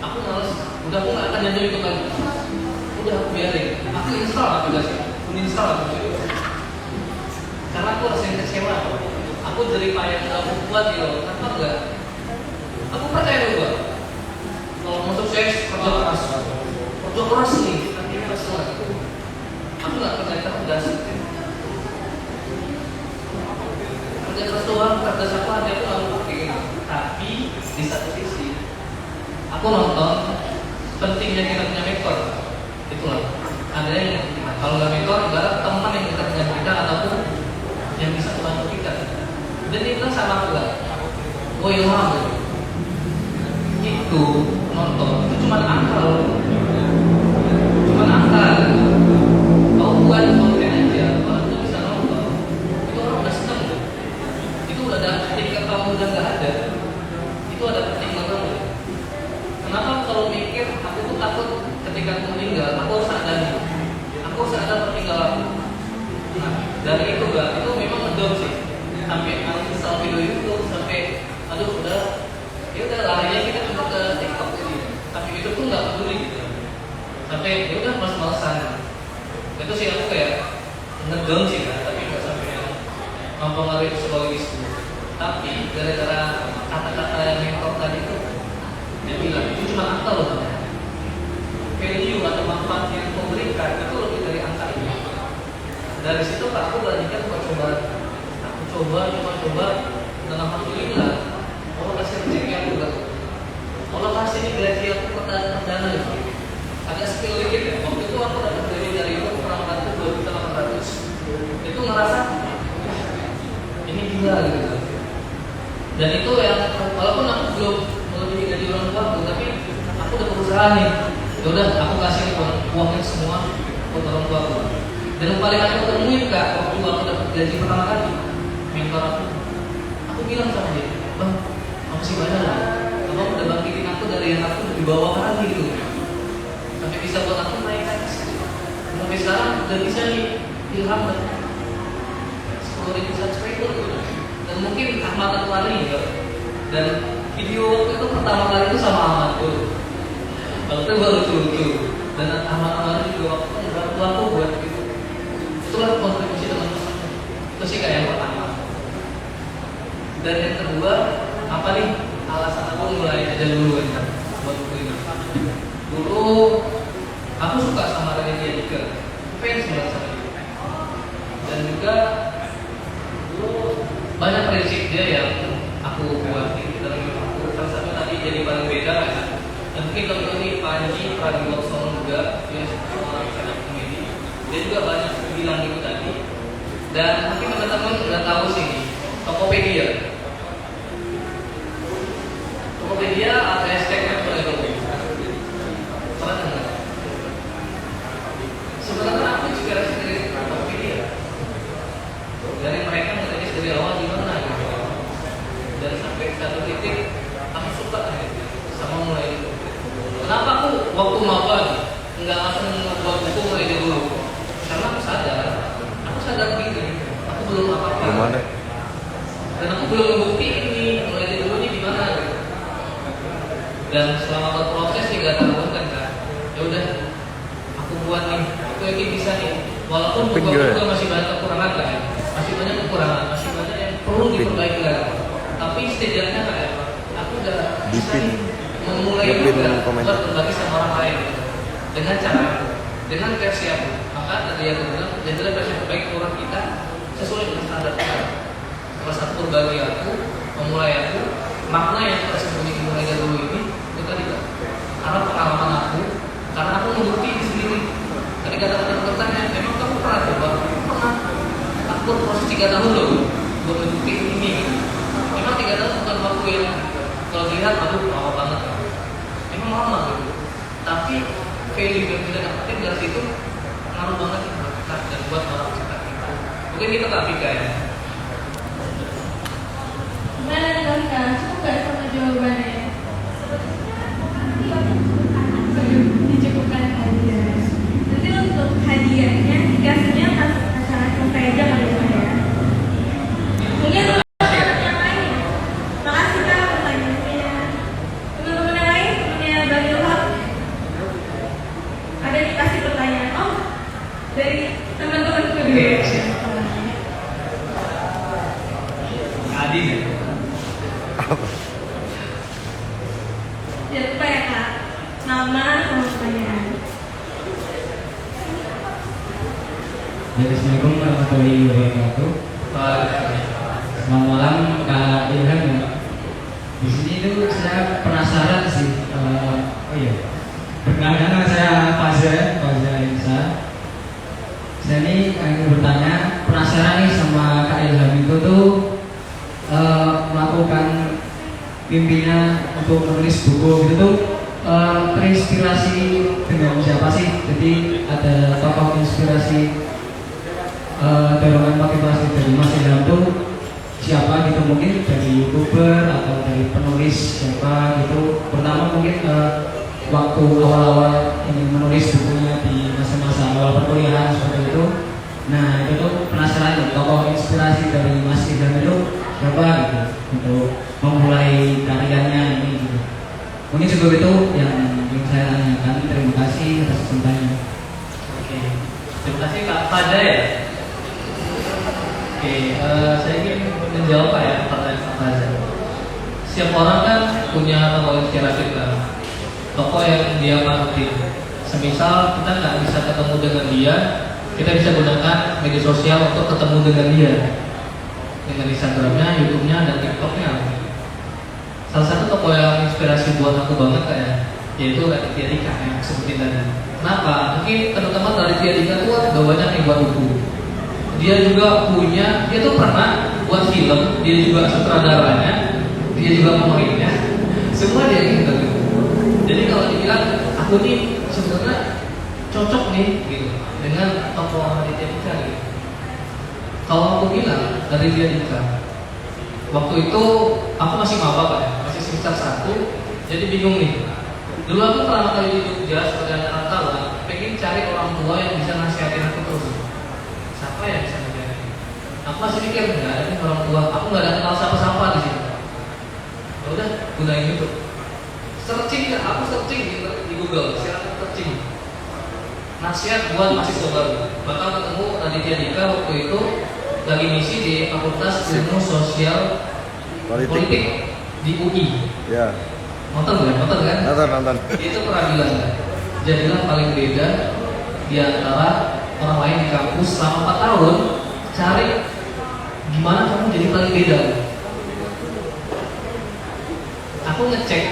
Aku males, udah aku nggak akan nyanyi itu lagi. Udah aku biarin, aku install aplikasi, uninstall aplikasi. Karena aku rasain kecewa. Aku dari payah yang aku buat gitu, kenapa enggak? Aku percaya juga. Kalau mau sukses kerja keras nih, nanti keras banget. Aku nggak percaya keras. Kerja keras doang, kerja siapa aja aku nggak pakai gitu. Tapi di satu sisi, aku nonton pentingnya kita punya mentor. Itulah. Ada yang kalau nggak mentor, nggak ada teman yang dekat dengan kita ataupun yang bisa membantu kita. Dan dia bilang sama aku lah, oh Ilham, itu nonton itu cuma angka loh, cuma angka. Kau buat konten aja, orang itu bisa nonton, itu orang udah seneng. Itu udah ada ketika kamu udah nggak ada, itu ada ketika kamu. Kenapa kalau mikir aku tuh takut ketika aku meninggal, aku harus ada nih, aku harus ada peninggalan. Nah dari itu gak, itu memang ngedom sih. Sampai install video YouTube, sampai aduh udah ya udah larinya kita cuma ke TikTok ini, tapi itu pun nggak peduli gitu. Sampai ya udah males-malesan. Itu sih aku kayak ngedown sih kan, tapi nggak sampai yang mempengaruhi psikologisku. Tapi gara-gara kata-kata yang mentor tadi itu, dia bilang itu cuma angka loh. Value atau manfaat yang kau berikan itu lebih dari angka ini. Dari situ aku beranikan coba dengan alhamdulillah Allah kasih rezeki aku kan. Allah kasih ini gaji aku perdana itu. Ada skill dikit ya. Waktu itu aku dapat gaji dari itu kurang bantu 2.800. Itu ngerasa ini gila gitu. Dan itu yang walaupun aku belum melebihi gaji orang tua aku, tapi aku udah berusaha nih. Yaudah aku kasih uangnya semua buat orang tua aku. Dan yang paling aku temuin kak waktu aku dapat gaji pertama kali, mentor aku bilang sama dia, bang, makasih banyak lah, abang udah bangkitin aku dari yang aku di bawah lagi gitu, sampai bisa buat aku naik atas. Sampai sekarang udah bisa nih ilham dan 10.000 subscriber gitu. Dan mungkin Ahmad Anwari ya. Dan video waktu itu pertama kali itu sama Ahmad tuh. Kalau itu baru lucu. Dan Ahmad Anwari juga waktu itu bantu aku buat gitu. Itulah kontribusi teman-teman. Itu sih kayak yang pertama. Dan yang kedua, apa nih alasan aku mulai aja dulu kan buat buku ini. Dulu aku suka sama Raditya Dika, fans banget sama dia. Dan juga dulu banyak prinsip dia yang aku buat di dalam hidup aku. Salah satu tadi jadi paling beda kan. Dan mungkin kalau ini Panji Pragiwaksono juga, dia seorang stand-up comedy. Dia juga banyak bilang gitu tadi. Dan mungkin teman-teman udah tahu sih nih, Tokopedia. Tokopedia ada hashtagnya Tokopedia. Pernah dengar? Sebenarnya aku inspirasi dari Tokopedia. Dari mereka ngerilis dari awal gimana gitu. Dan sampai satu titik aku suka sama mulai itu. Kenapa aku waktu maba nggak langsung membuat buku mulai dari dulu? Karena aku sadar begini, aku belum apa-apa. Dan aku belum membuktiin ini mulai dari dulu ini gimana gitu. Dan selama berproses 3 tahun kan, ya udah aku buat nih, aku yakin bisa nih. Walaupun buku juga masih banyak kekurangan kan, masih banyak kekurangan, masih banyak yang perlu diperbaiki lagi. Tapi setidaknya kayak aku udah bisa nih memulai juga buat berbagi sama orang lain gitu. Dengan cara aku, dengan versi aku. Maka tadi aku bilang, jadilah versi terbaik orang kita sesuai dengan standar kita. Salah satu berbagi aku, memulai aku, makna yang tersembunyi mulai dari dulu ini itu tadi kan. Karena pengalaman aku, karena aku membukti sendiri. Tadi kata-kata bertanya, memang kamu pernah coba? Pernah. Aku berproses 3 tahun loh buat membukti ini. Memang 3 tahun bukan waktu yang kalau dilihat, aduh lama banget. Memang lama gitu. Tapi value yang kita dapetin dari situ ngaruh banget buat kita dan buat orang sekitar kita. Mungkin kita tak pikir ya.
Gimana nih Kak? Cukup gak sama jawabannya? Dicukupkan hadiah. Nanti untuk hadiahnya dikasihnya pas acara selesai aja kali ya. Mungkin teman-teman yang lain ya. Makasih Kak pertanyaannya. Teman-teman yang lain, temannya Bang Ilham, ada dikasih pertanyaan. Oh, dari teman-teman kedua.
Adin ya?
Jangan lupa ya Kak, nama sama pertanyaan.
Assalamualaikum warahmatullahi wabarakatuh. Selamat malam Kak Ilham ya. Di sini tuh saya penasaran sih. Oh iya. Perkenalkan saya Faza Insa. Saya ini ingin bertanya, penasaran nih sama Kak Ilham itu tuh melakukan mimpinya untuk menulis buku gitu tuh terinspirasi dengan siapa sih? Jadi ada tokoh inspirasi dorongan motivasi dari Mas Ilham tuh siapa gitu, mungkin dari YouTuber atau dari penulis siapa gitu. Pertama mungkin waktu awal-awal ingin menulis bukunya di masa-masa awal perkuliahan seperti itu. Nah itu tuh penasaran nih, tokoh inspirasi dari Mas Ilham itu siapa gitu untuk memulai karyanya ini gitu. Mungkin cukup itu yang saya tanyakan. Terima kasih atas kesempatannya.
Oke, terima kasih Kak Fada ya. Oke, Saya ingin menjawab ya pertanyaan Pak Fajar. Setiap orang kan punya tokoh inspiratif kan, tokoh yang dia panutin. Semisal kita nggak bisa ketemu dengan dia, kita bisa gunakan media sosial untuk ketemu dengan dia, dengan Instagramnya, YouTube-nya, dan TikTok-nya. Salah satu tokoh yang inspirasi buat aku banget kayak yaitu Raditya Dika yang aku sebutin tadi. Kenapa? Mungkin teman-teman Raditya Dika tuh gak banyak yang buat buku. Dia juga punya, dia tuh pernah buat film, dia juga sutradaranya, dia juga pemainnya, semua dia gitu. Jadi kalau dibilang aku nih sebenarnya cocok nih gitu dengan tokoh Raditya Dika gitu. Kalau aku bilang Raditya Dika, waktu itu aku masih maba kan, masih semester 1, jadi bingung nih. Dulu aku pertama kali di Jogja sebagai anak rantauan, pengen cari orang tua yang bisa nasihatin aku terus. Siapa yang bisa nasihatin? Aku masih mikir nggak ada nih orang tua, aku nggak ada kenal siapa-siapa di sini. Ya udah, gunain itu. Searching ya, aku searching di Google, silakan searching. Nasihat buat mahasiswa baru. Bakal ketemu Raditya Dika waktu itu lagi misi di Fakultas Ilmu Sosial Politik di UI.
Ya.
Nonton kan?
Nonton.
Itu pernah bilang kan? Jadilah paling beda di antara orang lain di kampus selama 4 tahun. Cari gimana kamu jadi paling beda. Aku ngecek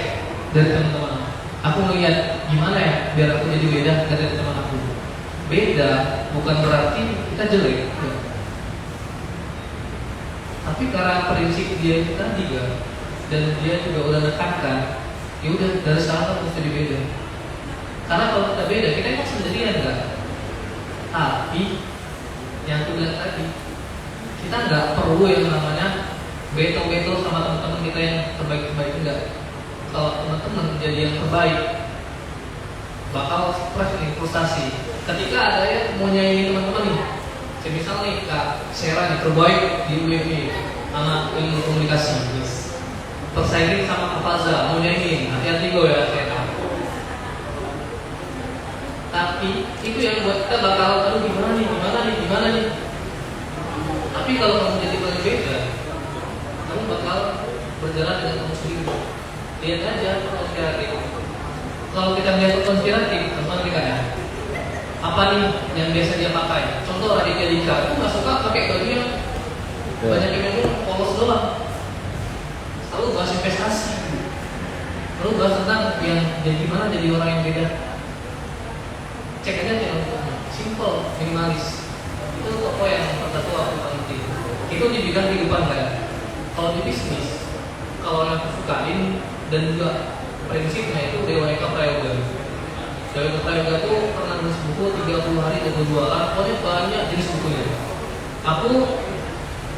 dari teman-teman. Aku ngeliat gimana ya biar aku jadi beda dari teman aku. Beda bukan berarti kita jelek. Tapi karena prinsip dia itu tadi kan, dan dia juga udah nekankan, ya udah dari sekarang harus jadi beda. Karena kalau kita beda, kita emang sendirian kan. Tapi yang aku bilang tadi, kita nggak perlu yang namanya beto sama teman-teman kita yang terbaik enggak. Kalau teman-teman jadi yang terbaik, bakal stres nih, frustasi. Ketika ada yang mau nyanyi teman-teman nih, misal nih Kak Sera nih terbaik di UMI, anak ilmu komunikasi, persaingin sama Kak Faza, mau nyanyi, hati-hati gue ya Sera. Tapi itu yang buat kita bakal, aduh gimana nih. Tapi kalau kamu jadi paling beda, kamu bakal berjalan dengan kamu sendiri. Lihat aja konspiratif. Kalau kita lihat konspiratif, teman kita ya. Apa nih yang biasa dia pakai? Contoh Raditya Dika, aku nggak suka pakai baju yang banyak yang polos doang. Selalu bahas investasi, lalu bahas tentang yang jadi gimana jadi orang yang beda. Cek aja channel simple, minimalis. Itu toko yang satu aku penting. Itu di bidang kehidupan saya. Kalau di bisnis, kalau yang aku sukain dan juga prinsipnya itu Dewa Eka Prayoga. Dewa Eka Prayoga itu pernah nulis buku 30 hari jago jualan, pokoknya banyak jenis bukunya. Aku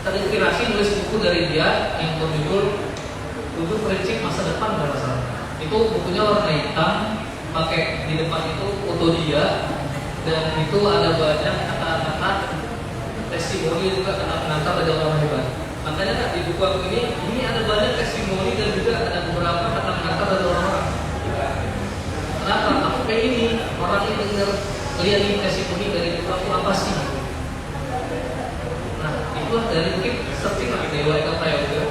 terinspirasi nulis buku dari dia yang berjudul 7 Prinsip Masa Depan kalau salah. Itu bukunya warna hitam, pakai di depan itu foto dia, dan itu ada banyak kata-kata testimoni juga kata pengantar dari orang hebat. Makanya di buku aku ini ada banyak testimoni dan juga ada beberapa kata pengantar dari orang-orang. Kenapa? Aku pengen nih orang yang dengar lihat nih testimoni dari buku aku apa sih? Nah, itulah dari mungkin searching lagi Dewa Eka Prayoga.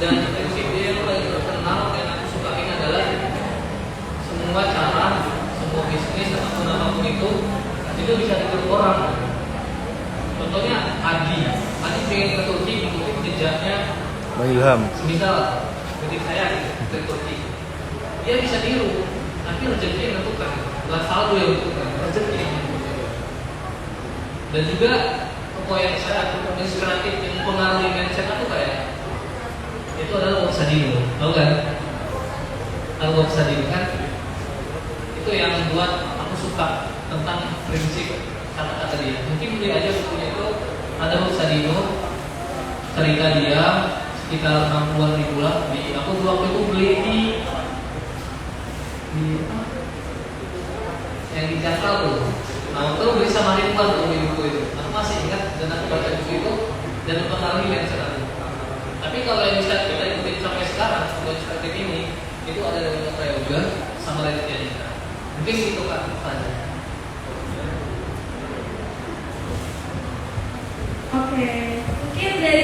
Dan prinsip dia yang paling terkenal yang aku sukain adalah semua cara, semua bisnis apapun itu bisa ditiru orang. Contohnya Adi pengen ke Turki mengikuti jejaknya
Ilham.
Semisal seperti saya ke Turki, dia bisa tiru, tapi rezeki yang menentukan, bukan saldo yang menentukan, rezeki yang menentukan. Dan juga tokoh yang saya inspiratif yang mempengaruhi mindset aku kayak itu adalah Bob Sadino, tahu kan? Bob Sadino kan? Itu yang membuat aku suka tentang prinsip kata-kata dia. Mungkin beli aja bukunya itu, ada Bob Sadino, cerita dia sekitar 60-an ribu lah. Aku waktu itu beli di yang di Jakarta tuh. Nah, aku beli sama Ridwan tuh buku itu. Aku masih ingat dan aku baca buku itu dan mempengaruhi mindset aku. Tapi kalau yang bisa kita ikutin sampai sekarang, kalau seperti ini, itu ada dari Dewa Prayoga sama Raditya Dika. Mungkin itu kan saja.
Oke, mungkin dari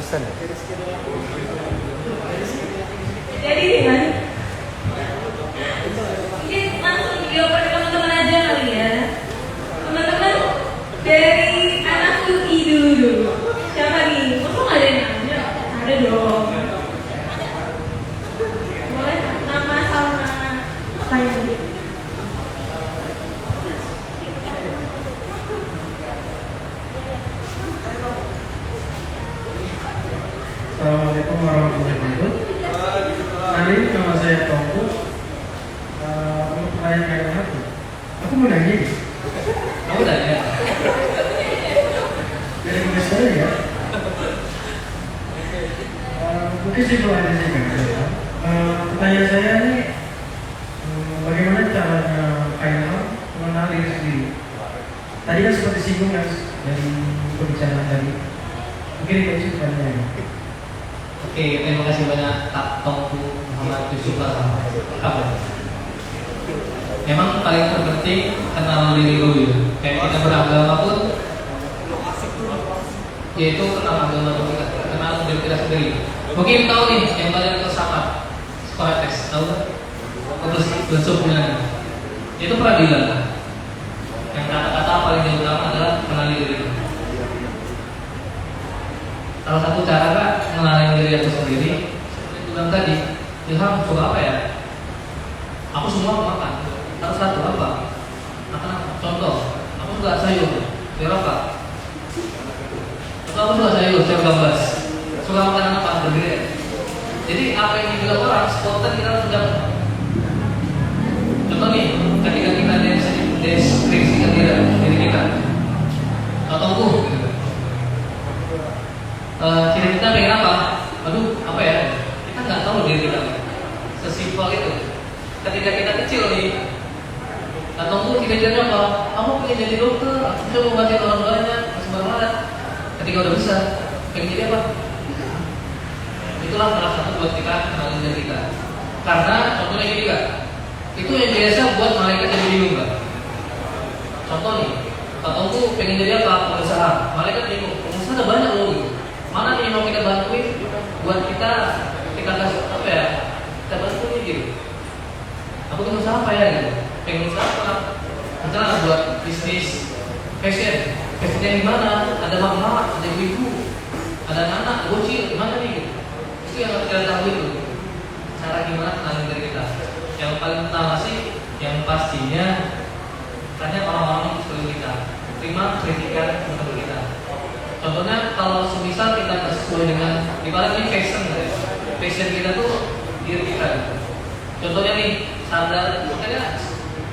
Pesan ya?
Jadi kan mungkin langsung dijawab pada teman-teman aja kali ya. Teman-teman dari anak UI dulu. Siapa nih? Kok nggak ada yang nanya? Ada dong. Boleh nama sama tanya dulu.
Assalamualaikum warahmatullahi wabarakatuh. Kali ini nama saya Tongku. Untuk pertanyaan yang satu, aku mau nanya nih.
Kamu tanya.
Dari investor ya. Mungkin simpel aja sih kan. Pertanyaan saya nih, bagaimana caranya KNL mengenal diri sendiri? Tadi kan seperti singgung kan dari pembicaraan tadi. Mungkin itu pertanyaannya.
Oke, terima kasih banyak Kak Tongku Muhammad Yusuf Kamu. Memang paling terpenting kenal diri dulu ya. Kayak kita beragama pun, yaitu kenal agama kita, kenal diri kita sendiri. Mungkin tahu nih yang paling filsafat, Socrates, tahu kan? Filsufnya itu peradilan. Yang kata-kata paling utama adalah kenali diri. Salah satu cara Kak mengenali diri aku sendiri, seperti bilang tadi, Ilham suka apa ya? Aku semua makan. Harus satu apa? Makan apa? Contoh, aku suka sayur. Sayur apa? Atau aku suka sayur, sayur gambas. Suka makan apa? Berbeda. Jadi apa yang dibilang orang, spontan kita harus dapat. Contoh nih, ketika kita deskripsikan diri kita, atau gitu. Ciri kita pengen apa? Aduh, apa ya? Kita nggak tahu diri kita. Sesimpel itu. Ketika kita kecil nih, atau kita jadi apa? Aku pengen jadi dokter, aku bisa membantu orang banyak, sembarangan. Ketika udah besar, pengen jadi apa? Itulah salah satu buat kita kenalin diri kita. Karena contohnya gini Kak, itu yang biasa buat malaikat jadi bingung Kak. Contoh nih, atau pengen jadi apa? Pengusaha. Malaikat bingung. Pengusaha ada banyak loh gitu. Mana yang mau kita bantuin buat kita kasih apa ya? Kita bantuin gitu. Aku tuh usaha apa ya gitu? Pengen usaha apa? Misalnya buat bisnis fashion. Fashionnya di mana? Ada mama, ada ibu, ada anak, bocil, gimana nih gitu? Itu yang harus kita tahu itu. Cara gimana kenalin diri kita. Yang paling utama sih, yang pastinya tanya orang-orang di sekeliling kita. Terima kritikan teman kita. Contohnya kalau semisal kita nggak sesuai dengan ibaratnya fashion, fashion kita tuh diri kita. Contohnya nih sandal, makanya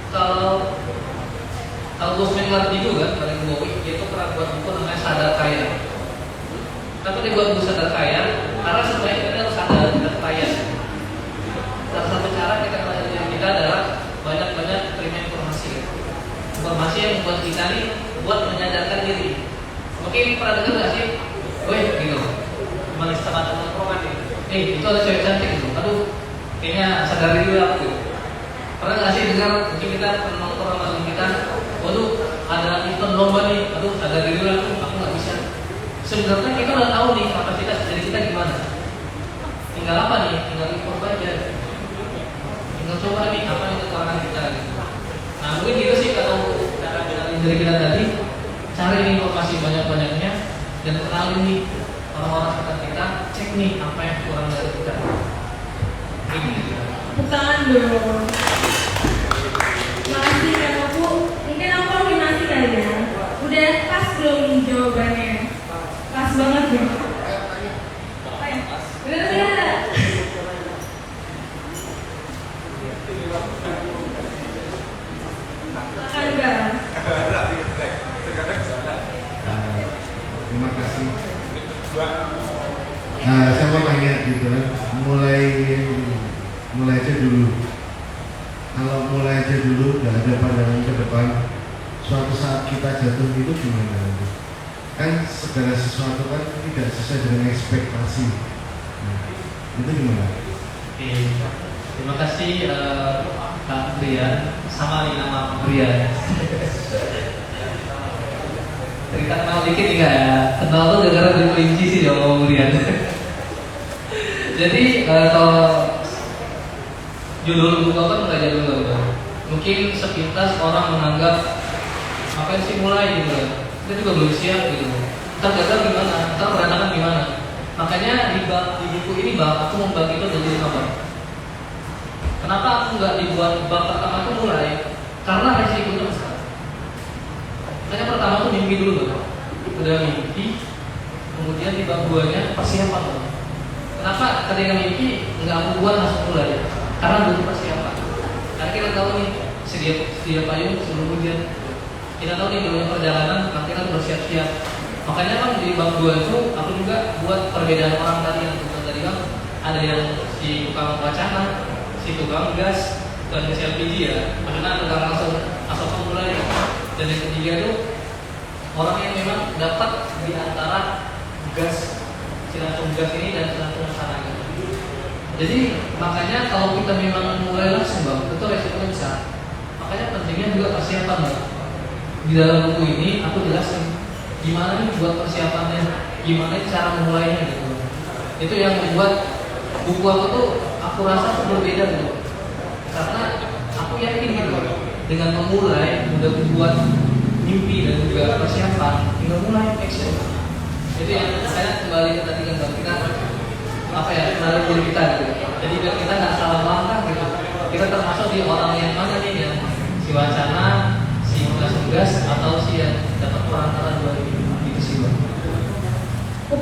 kalau Bosman Lardigo kan paling Bowie dia tuh pernah buat buku namanya Sadar Kaya. Kenapa dia buat buku Sadar Kaya? Karena sebenarnya kita harus sadar kita kaya. Salah satu cara kita kenal diri kita adalah banyak-banyak terima informasi. Informasi yang membuat kita nih buat menyadarkan diri. Mungkin pernah dengar gak sih? Weh, gitu. Manis sama teman-teman nih. Itu ada cewek cantik gitu. Aduh, kayaknya sadar diri aku. Pernah gak sih dengar mungkin kita nongkrong sama teman kita? Waduh, ada event lomba nih. Aduh, sadar diri aku gak bisa. Sebenarnya kita udah tahu nih kapasitas diri kita gimana. Tinggal apa nih? Tinggal import aja. Tinggal coba nih apa yang kekurangan kita. Nah, mungkin gitu sih kalau cara mengenali diri kita tadi. Cari informasi banyak-banyaknya dan kenalin nih orang-orang sekitar kita, cek nih apa yang kurang dari kita.
Tepuk tangan dong. Makasih Kak Bu. Mungkin aku koordinasi kali ya. Udah pas belum nih jawabannya? Pas banget ya. Udah. Silakan Kak.
Terima kasih. Saya mau tanya gitu kan, mulai aja dulu. Kalau mulai aja dulu, nggak ada pandangan ke depan. Suatu saat kita jatuh itu gimana nanti? Kan segala sesuatu kan tidak sesuai dengan ekspektasi. Nah, itu gimana?
Oke, terima kasih Kak Brian, sama nih nama Brian. Kita kenal dikit nih kak ya. Kenal tuh gara-gara di kelinci sih ya Om Rian. Jadi kalau judul buku apa nggak jadi dulu. Mungkin sepintas orang menganggap apa sih mulai gitu. Kita juga belum siap gitu. Ntar gagal gimana? Ntar berantakan gimana? Makanya di buku ini bang, aku membagi itu jadi 5 bab. Kenapa aku nggak dibuat bab pertama itu mulai? Karena resikonya besar. Makanya pertama tuh mimpi dulu bang. Udah mimpi, kemudian di bab 2-nya persiapan bang. Kenapa ketika mimpi nggak aku buat langsung mulai? Karena butuh persiapan. Karena kita tahu nih sedia payung sebelum hujan. Kita tahu nih dalam perjalanan nanti kita bersiap-siap. Makanya kan di bab 2 itu aku juga buat perbedaan orang tadi yang tadi kan ada yang si tukang wacana, si tukang gas, dan gas LPG ya. Maksudnya tukang langsung mulai. Dan yang ketiga itu orang yang memang dapat di antara gas langsung gas ini dan langsung sana gitu. Jadi makanya kalau kita memang mulai langsung bang, itu resikonya besar. Makanya pentingnya juga persiapan bang. Di dalam buku ini aku jelasin gimana nih buat persiapannya, gimana cara memulainya gitu. Itu yang membuat buku aku tuh aku rasa tuh berbeda gitu. Karena aku yakin gitu dengan memulai udah buat mimpi dan juga persiapan, tinggal mulai action. Itu yang saya kembali ke tadi kan kita apa ya menarik diri kita gitu. Jadi biar kita nggak salah langkah gitu. Kita termasuk di orang yang mana nih yang si wacana, si tugas atau si yang dapat perantara dua itu sih bang.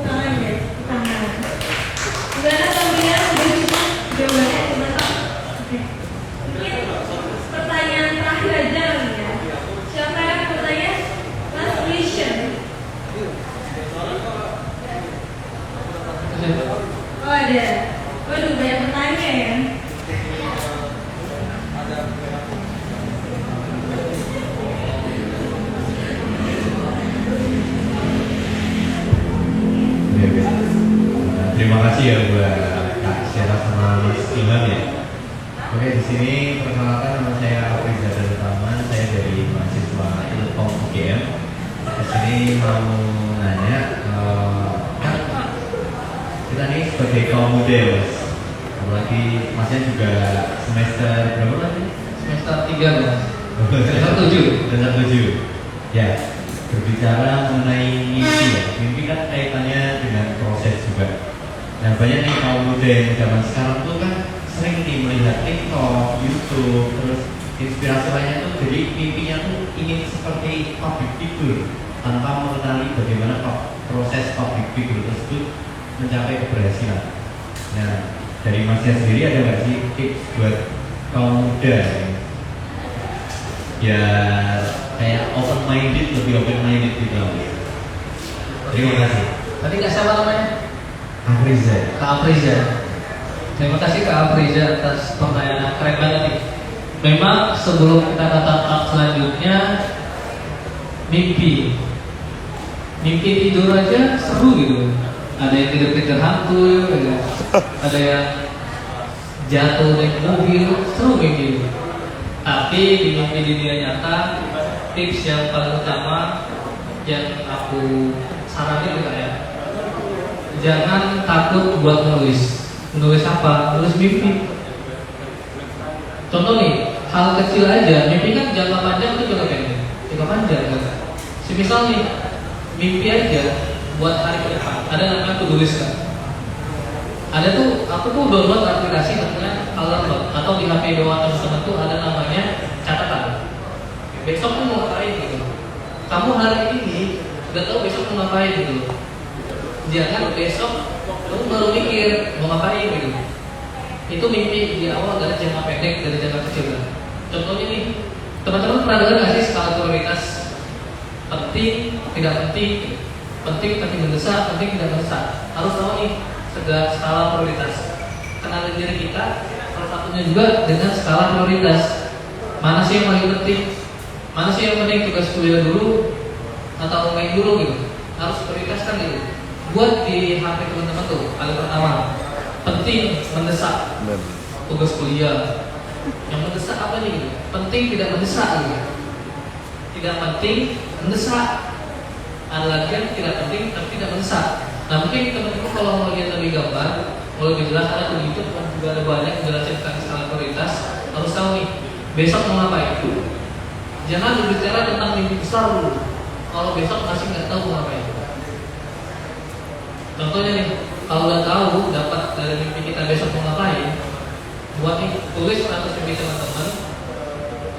Tangan ya, tangan. Gimana kemudian udah cukup jawabannya gimana? Oke. Mungkin pertanyaan terakhir aja nih ya. Siapa yang bertanya? Last question. Oh ada. Waduh banyak bertanya ya.
Terima kasih ya buat Kak Syara sama Mas Ilham ya. Oke, di sini perkenalkan nama saya Afriza Darutaman, saya dari mahasiswa Ilkom UGM. Di sini mau nanya, kan kita nih sebagai kaum muda ya, Mas. Apalagi Masnya juga semester berapa lagi?
Semester 3 bang. Semester
7. Ya. Berbicara mengenai mimpi ya, mimpi kan kaitannya dengan proses juga. Nah banyak nih kaum muda yang zaman sekarang tuh kan sering nih melihat TikTok, YouTube, terus inspirasi lainnya tuh jadi mimpinya tuh ingin seperti public figure tanpa mengenali bagaimana proses public figure tersebut mencapai keberhasilan. Nah dari Masnya sendiri ada nggak sih tips buat kaum muda ya kayak open minded, lebih open minded gitu. Terima kasih.
Tadi nggak siapa namanya?
Afriza.
Kak Afriza. Terima kasih Kak Afriza atas pertanyaan keren banget nih. Memang sebelum kita ke tahap selanjutnya, mimpi tidur aja seru gitu. Ada yang kejar-kejar hantu, ya. Ada yang jatuh naik mobil, seru mimpi. Tapi di mimpi dunia nyata, tips yang paling utama yang aku saranin juga ya, jangan takut buat nulis. Nulis apa? Nulis mimpi. Contoh nih, hal kecil aja. Mimpi kan jangka panjang itu juga pendek. Jangka panjang kan. Misal nih, mimpi aja buat hari ke depan. Ada namanya to-do list kan. Ada tuh, aku tuh download aplikasi namanya Alarm atau di HP doang teman-teman tuh ada namanya catatan. Besok tuh mau ngapain gitu. Kamu hari ini udah tahu besok mau ngapain gitu. Jangan besok kamu baru mikir mau ngapain gitu. Itu mimpi di awal dari jangka pendek, dari jangka kecil kan. Contohnya nih, teman-teman pernah dengar nggak sih skala prioritas? Penting, tidak penting, penting tapi mendesak, penting tidak mendesak. Harus tahu nih skala prioritas. Kenali diri kita, salah satunya juga dengan skala prioritas. Mana sih yang paling penting? Mana sih yang penting tugas kuliah dulu atau main dulu gitu? Harus prioritaskan gitu. Buat di HP teman-teman tuh, kali pertama penting, mendesak, tugas kuliah. Yang mendesak apa nih gitu? Penting tidak mendesak gitu. Tidak penting, mendesak. ada lagi yang tidak penting tapi tidak mendesak. Nah mungkin teman-teman kalau mau lihat lebih gambar, mau lebih jelas, ada di YouTube juga ada banyak menjelaskan tentang skala prioritas. Harus tahu nih besok mau ngapain. Jangan berbicara tentang mimpi besar dulu kalau besok masih nggak tahu mau ngapain. Contohnya nih, kalau udah tahu dapat dari mimpi kita besok mau ngapain, buat nih tulis status mimpi teman-teman,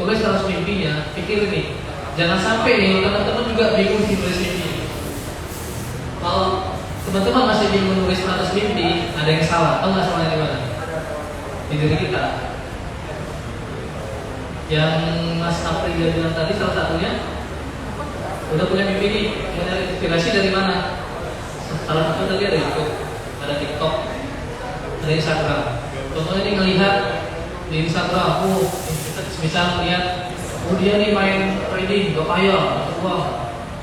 tulis status mimpinya, pikir nih, jangan sampai nih teman-teman juga bingung sih tulis mimpi. Kalau teman-teman masih bingung nulis status mimpi, ada yang salah. Tahu nggak salahnya di mana? Di diri kita. Yang Mas April bilang tadi salah satunya udah punya mimpi nih, punya inspirasi dari mana? Salah satu tadi ada YouTube, ada TikTok, ada Instagram. Contohnya nih ngelihat di Instagram, kita bisa melihat, dia nih main trading, gak kaya, gak uang,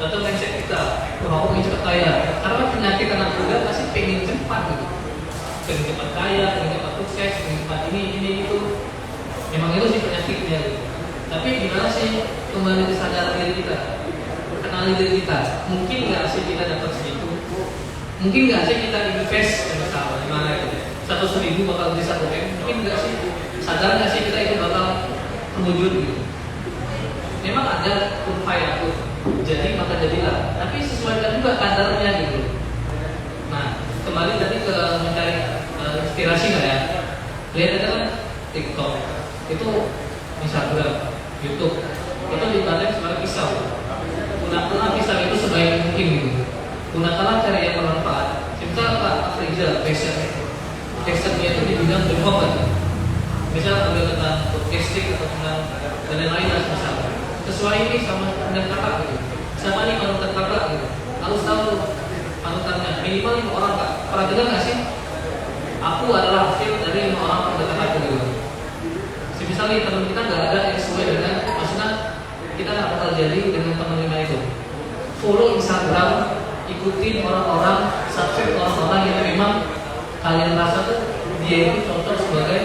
datang mindset kita, aku ingin cepat kaya. Karena penyakit anak muda pasti pengen cepat gitu, pengen cepat kaya, pengen cepat sukses, pengen cepat ini itu. Memang itu sih penyakitnya gitu. Tapi gimana sih kembali kesadaran diri kita, kenali diri kita. Mungkin nggak sih kita dapat segitu? Mungkin nggak sih kita invest misalnya gimana gitu? 100.000 bakal beli 1 M. Mungkin nggak sih? Sadar nggak sih kita itu bakal terwujud gitu? Memang ada kurva ya tuh. Jadi maka jadilah. Tapi sesuaikan juga kadarnya gitu. Nah kembali tadi ke mencari inspirasi nggak ya? Lihat aja kan TikTok itu, Instagram, YouTube itu dibalik sebagai pisau. Gunakanlah pisau itu sebaik mungkin gitu. Gunakanlah cara yang bermanfaat. Misal Pak Afrizal, passionnya itu di bidang developer. Misal ada tentang podcasting atau tentang dan lain-lain lah misalnya. Sesuai ini sama dengan kakak gitu. Sama nih panutan kakak gitu. Harus tahu panutannya minimal 5 orang kak. Pernah dengar nggak sih? Aku adalah hasil dari 5 orang terdekat aku gitu. Misalnya teman kita nggak ada yang sesuai dengan, maksudnya kita nggak bakal jadi dengan teman 5 itu. Follow Instagram, ikutin orang-orang, subscribe orang-orang yang memang kalian rasa tuh dia itu cocok sebagai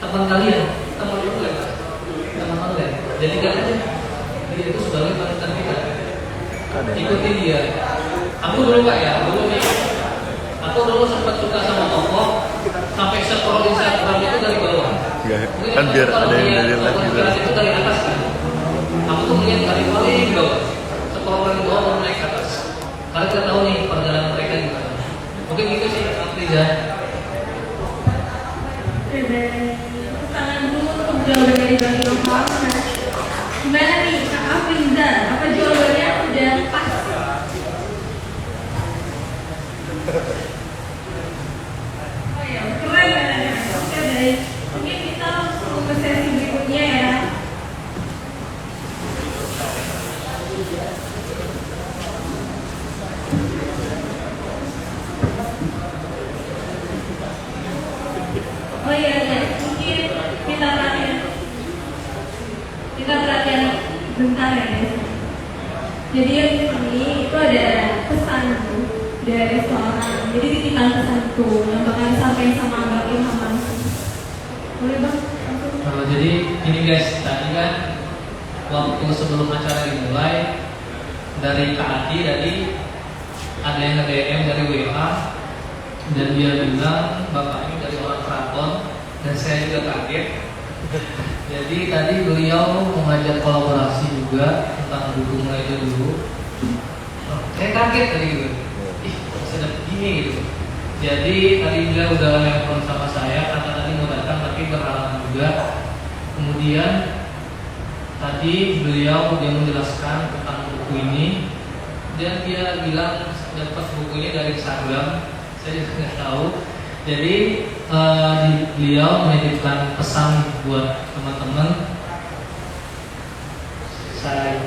teman kalian, teman kalian, teman kalian. Jadi kan dia itu sebagai panutan kita. Ikutin dia. Aku dulu Pak ya, aku dulu sempat suka sama tokoh sampai scroll Instagram itu dari bawah.
Kan biar ada yang dari live juga.
Itu dari atas kan. Aku tuh melihat dari paling bawah, scroll dari bawah baru naik ke atas. Karena kita tahu nih perjalanan mereka gimana. Mungkin gitu sih Afriza.
Tangan dulu untuk jawaban dari Bang Ilham. Gimana nih Kak Afriza? Apa jawabannya udah pas? Oh ya, keren ya. Oke baik. Mungkin kita langsung ke sesi berikutnya ya. Oh iya, mungkin kita perhatian bentar ya guys. Jadi yang di sini itu ada pesan dari seorang. Jadi titipan pesan itu yang bakal disampaikan sama Bang Ilham langsung. Boleh Bang?
Jadi ini guys, tadi kan waktu sebelum acara dimulai dari Kak Adi tadi ada yang nge-DM dari WA dan dia bilang Bapak ini dari orang Keraton dan saya juga kaget. Jadi tadi beliau mengajak kolaborasi juga tentang dukung aja dulu. Saya kaget tadi gitu. Ih, sedap gini gitu. Jadi tadi beliau udah nelfon sama saya, kata tadi mau datang tapi berhalangan juga. Kemudian tadi beliau dia menjelaskan tentang buku ini dan dia bilang dapat bukunya dari Instagram. Saya juga nggak tahu. Jadi beliau menitipkan pesan buat teman-teman. Saya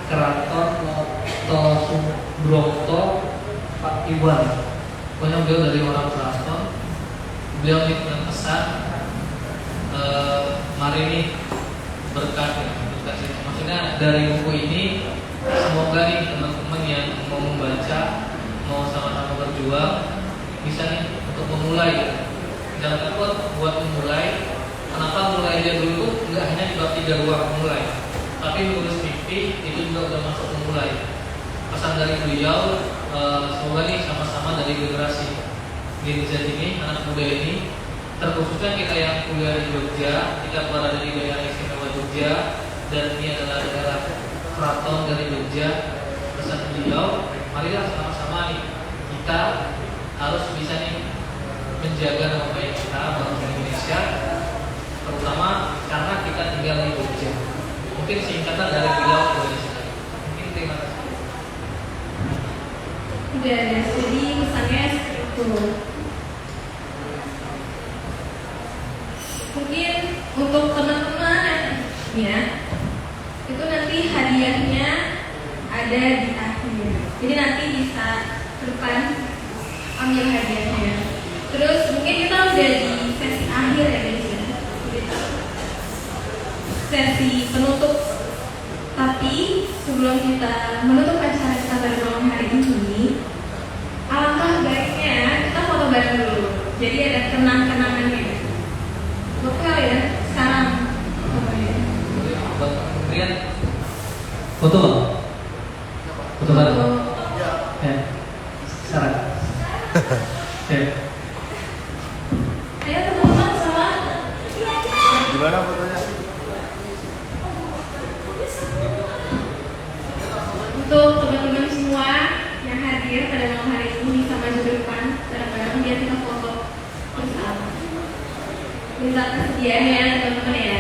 Keraton Noto Subroto Pak Iwan. Pokoknya beliau dari orang Keraton. Beliau menitipkan pesan. Mari nih berkat ya, maksudnya dari buku ini semoga nih teman-teman yang mau membaca, mau sama-sama berjuang bisa nih untuk memulai ya. Jangan takut buat memulai. Kenapa mulai aja dulu nggak hanya di bab 3 doang memulai, tapi menulis mimpi itu juga udah masuk memulai. pesan dari beliau, semoga nih sama-sama dari generasi Gen Z ini, anak muda ini, terkhususnya kita yang kuliah di Jogja, kita berada di daerah istimewa Jogja, dan ini adalah daerah keraton dari Jogja. Pesan beliau, marilah sama-sama nih kita harus bisa nih menjaga nama baik kita bangsa Indonesia, terutama karena kita tinggal di Jogja. Mungkin singkatan dari beliau dari sini. Mungkin terima kasih.
Udah ada, jadi pesannya itu. Mungkin untuk teman-teman ya, itu nanti hadiahnya ada di akhir. Jadi nanti bisa ke depan ambil hadiahnya. Terus mungkin kita udah di sesi akhir ya guys ya. Sesi penutup. Tapi sebelum kita menutup acara kita pada malam hari ini, alangkah baiknya kita foto bareng dulu. Jadi ada kenang-kenangannya. Betul ya, sekarang fotonya.
Kemudian foto bang? Foto bareng? Ya, sekarang. Ya.
Ayo teman-teman sama.
Gimana fotonya?
Untuk teman-teman semua yang hadir pada malam hari ini bisa maju ke depan bareng-bareng biar kita foto bersama. Minta kesediaannya teman-teman ya.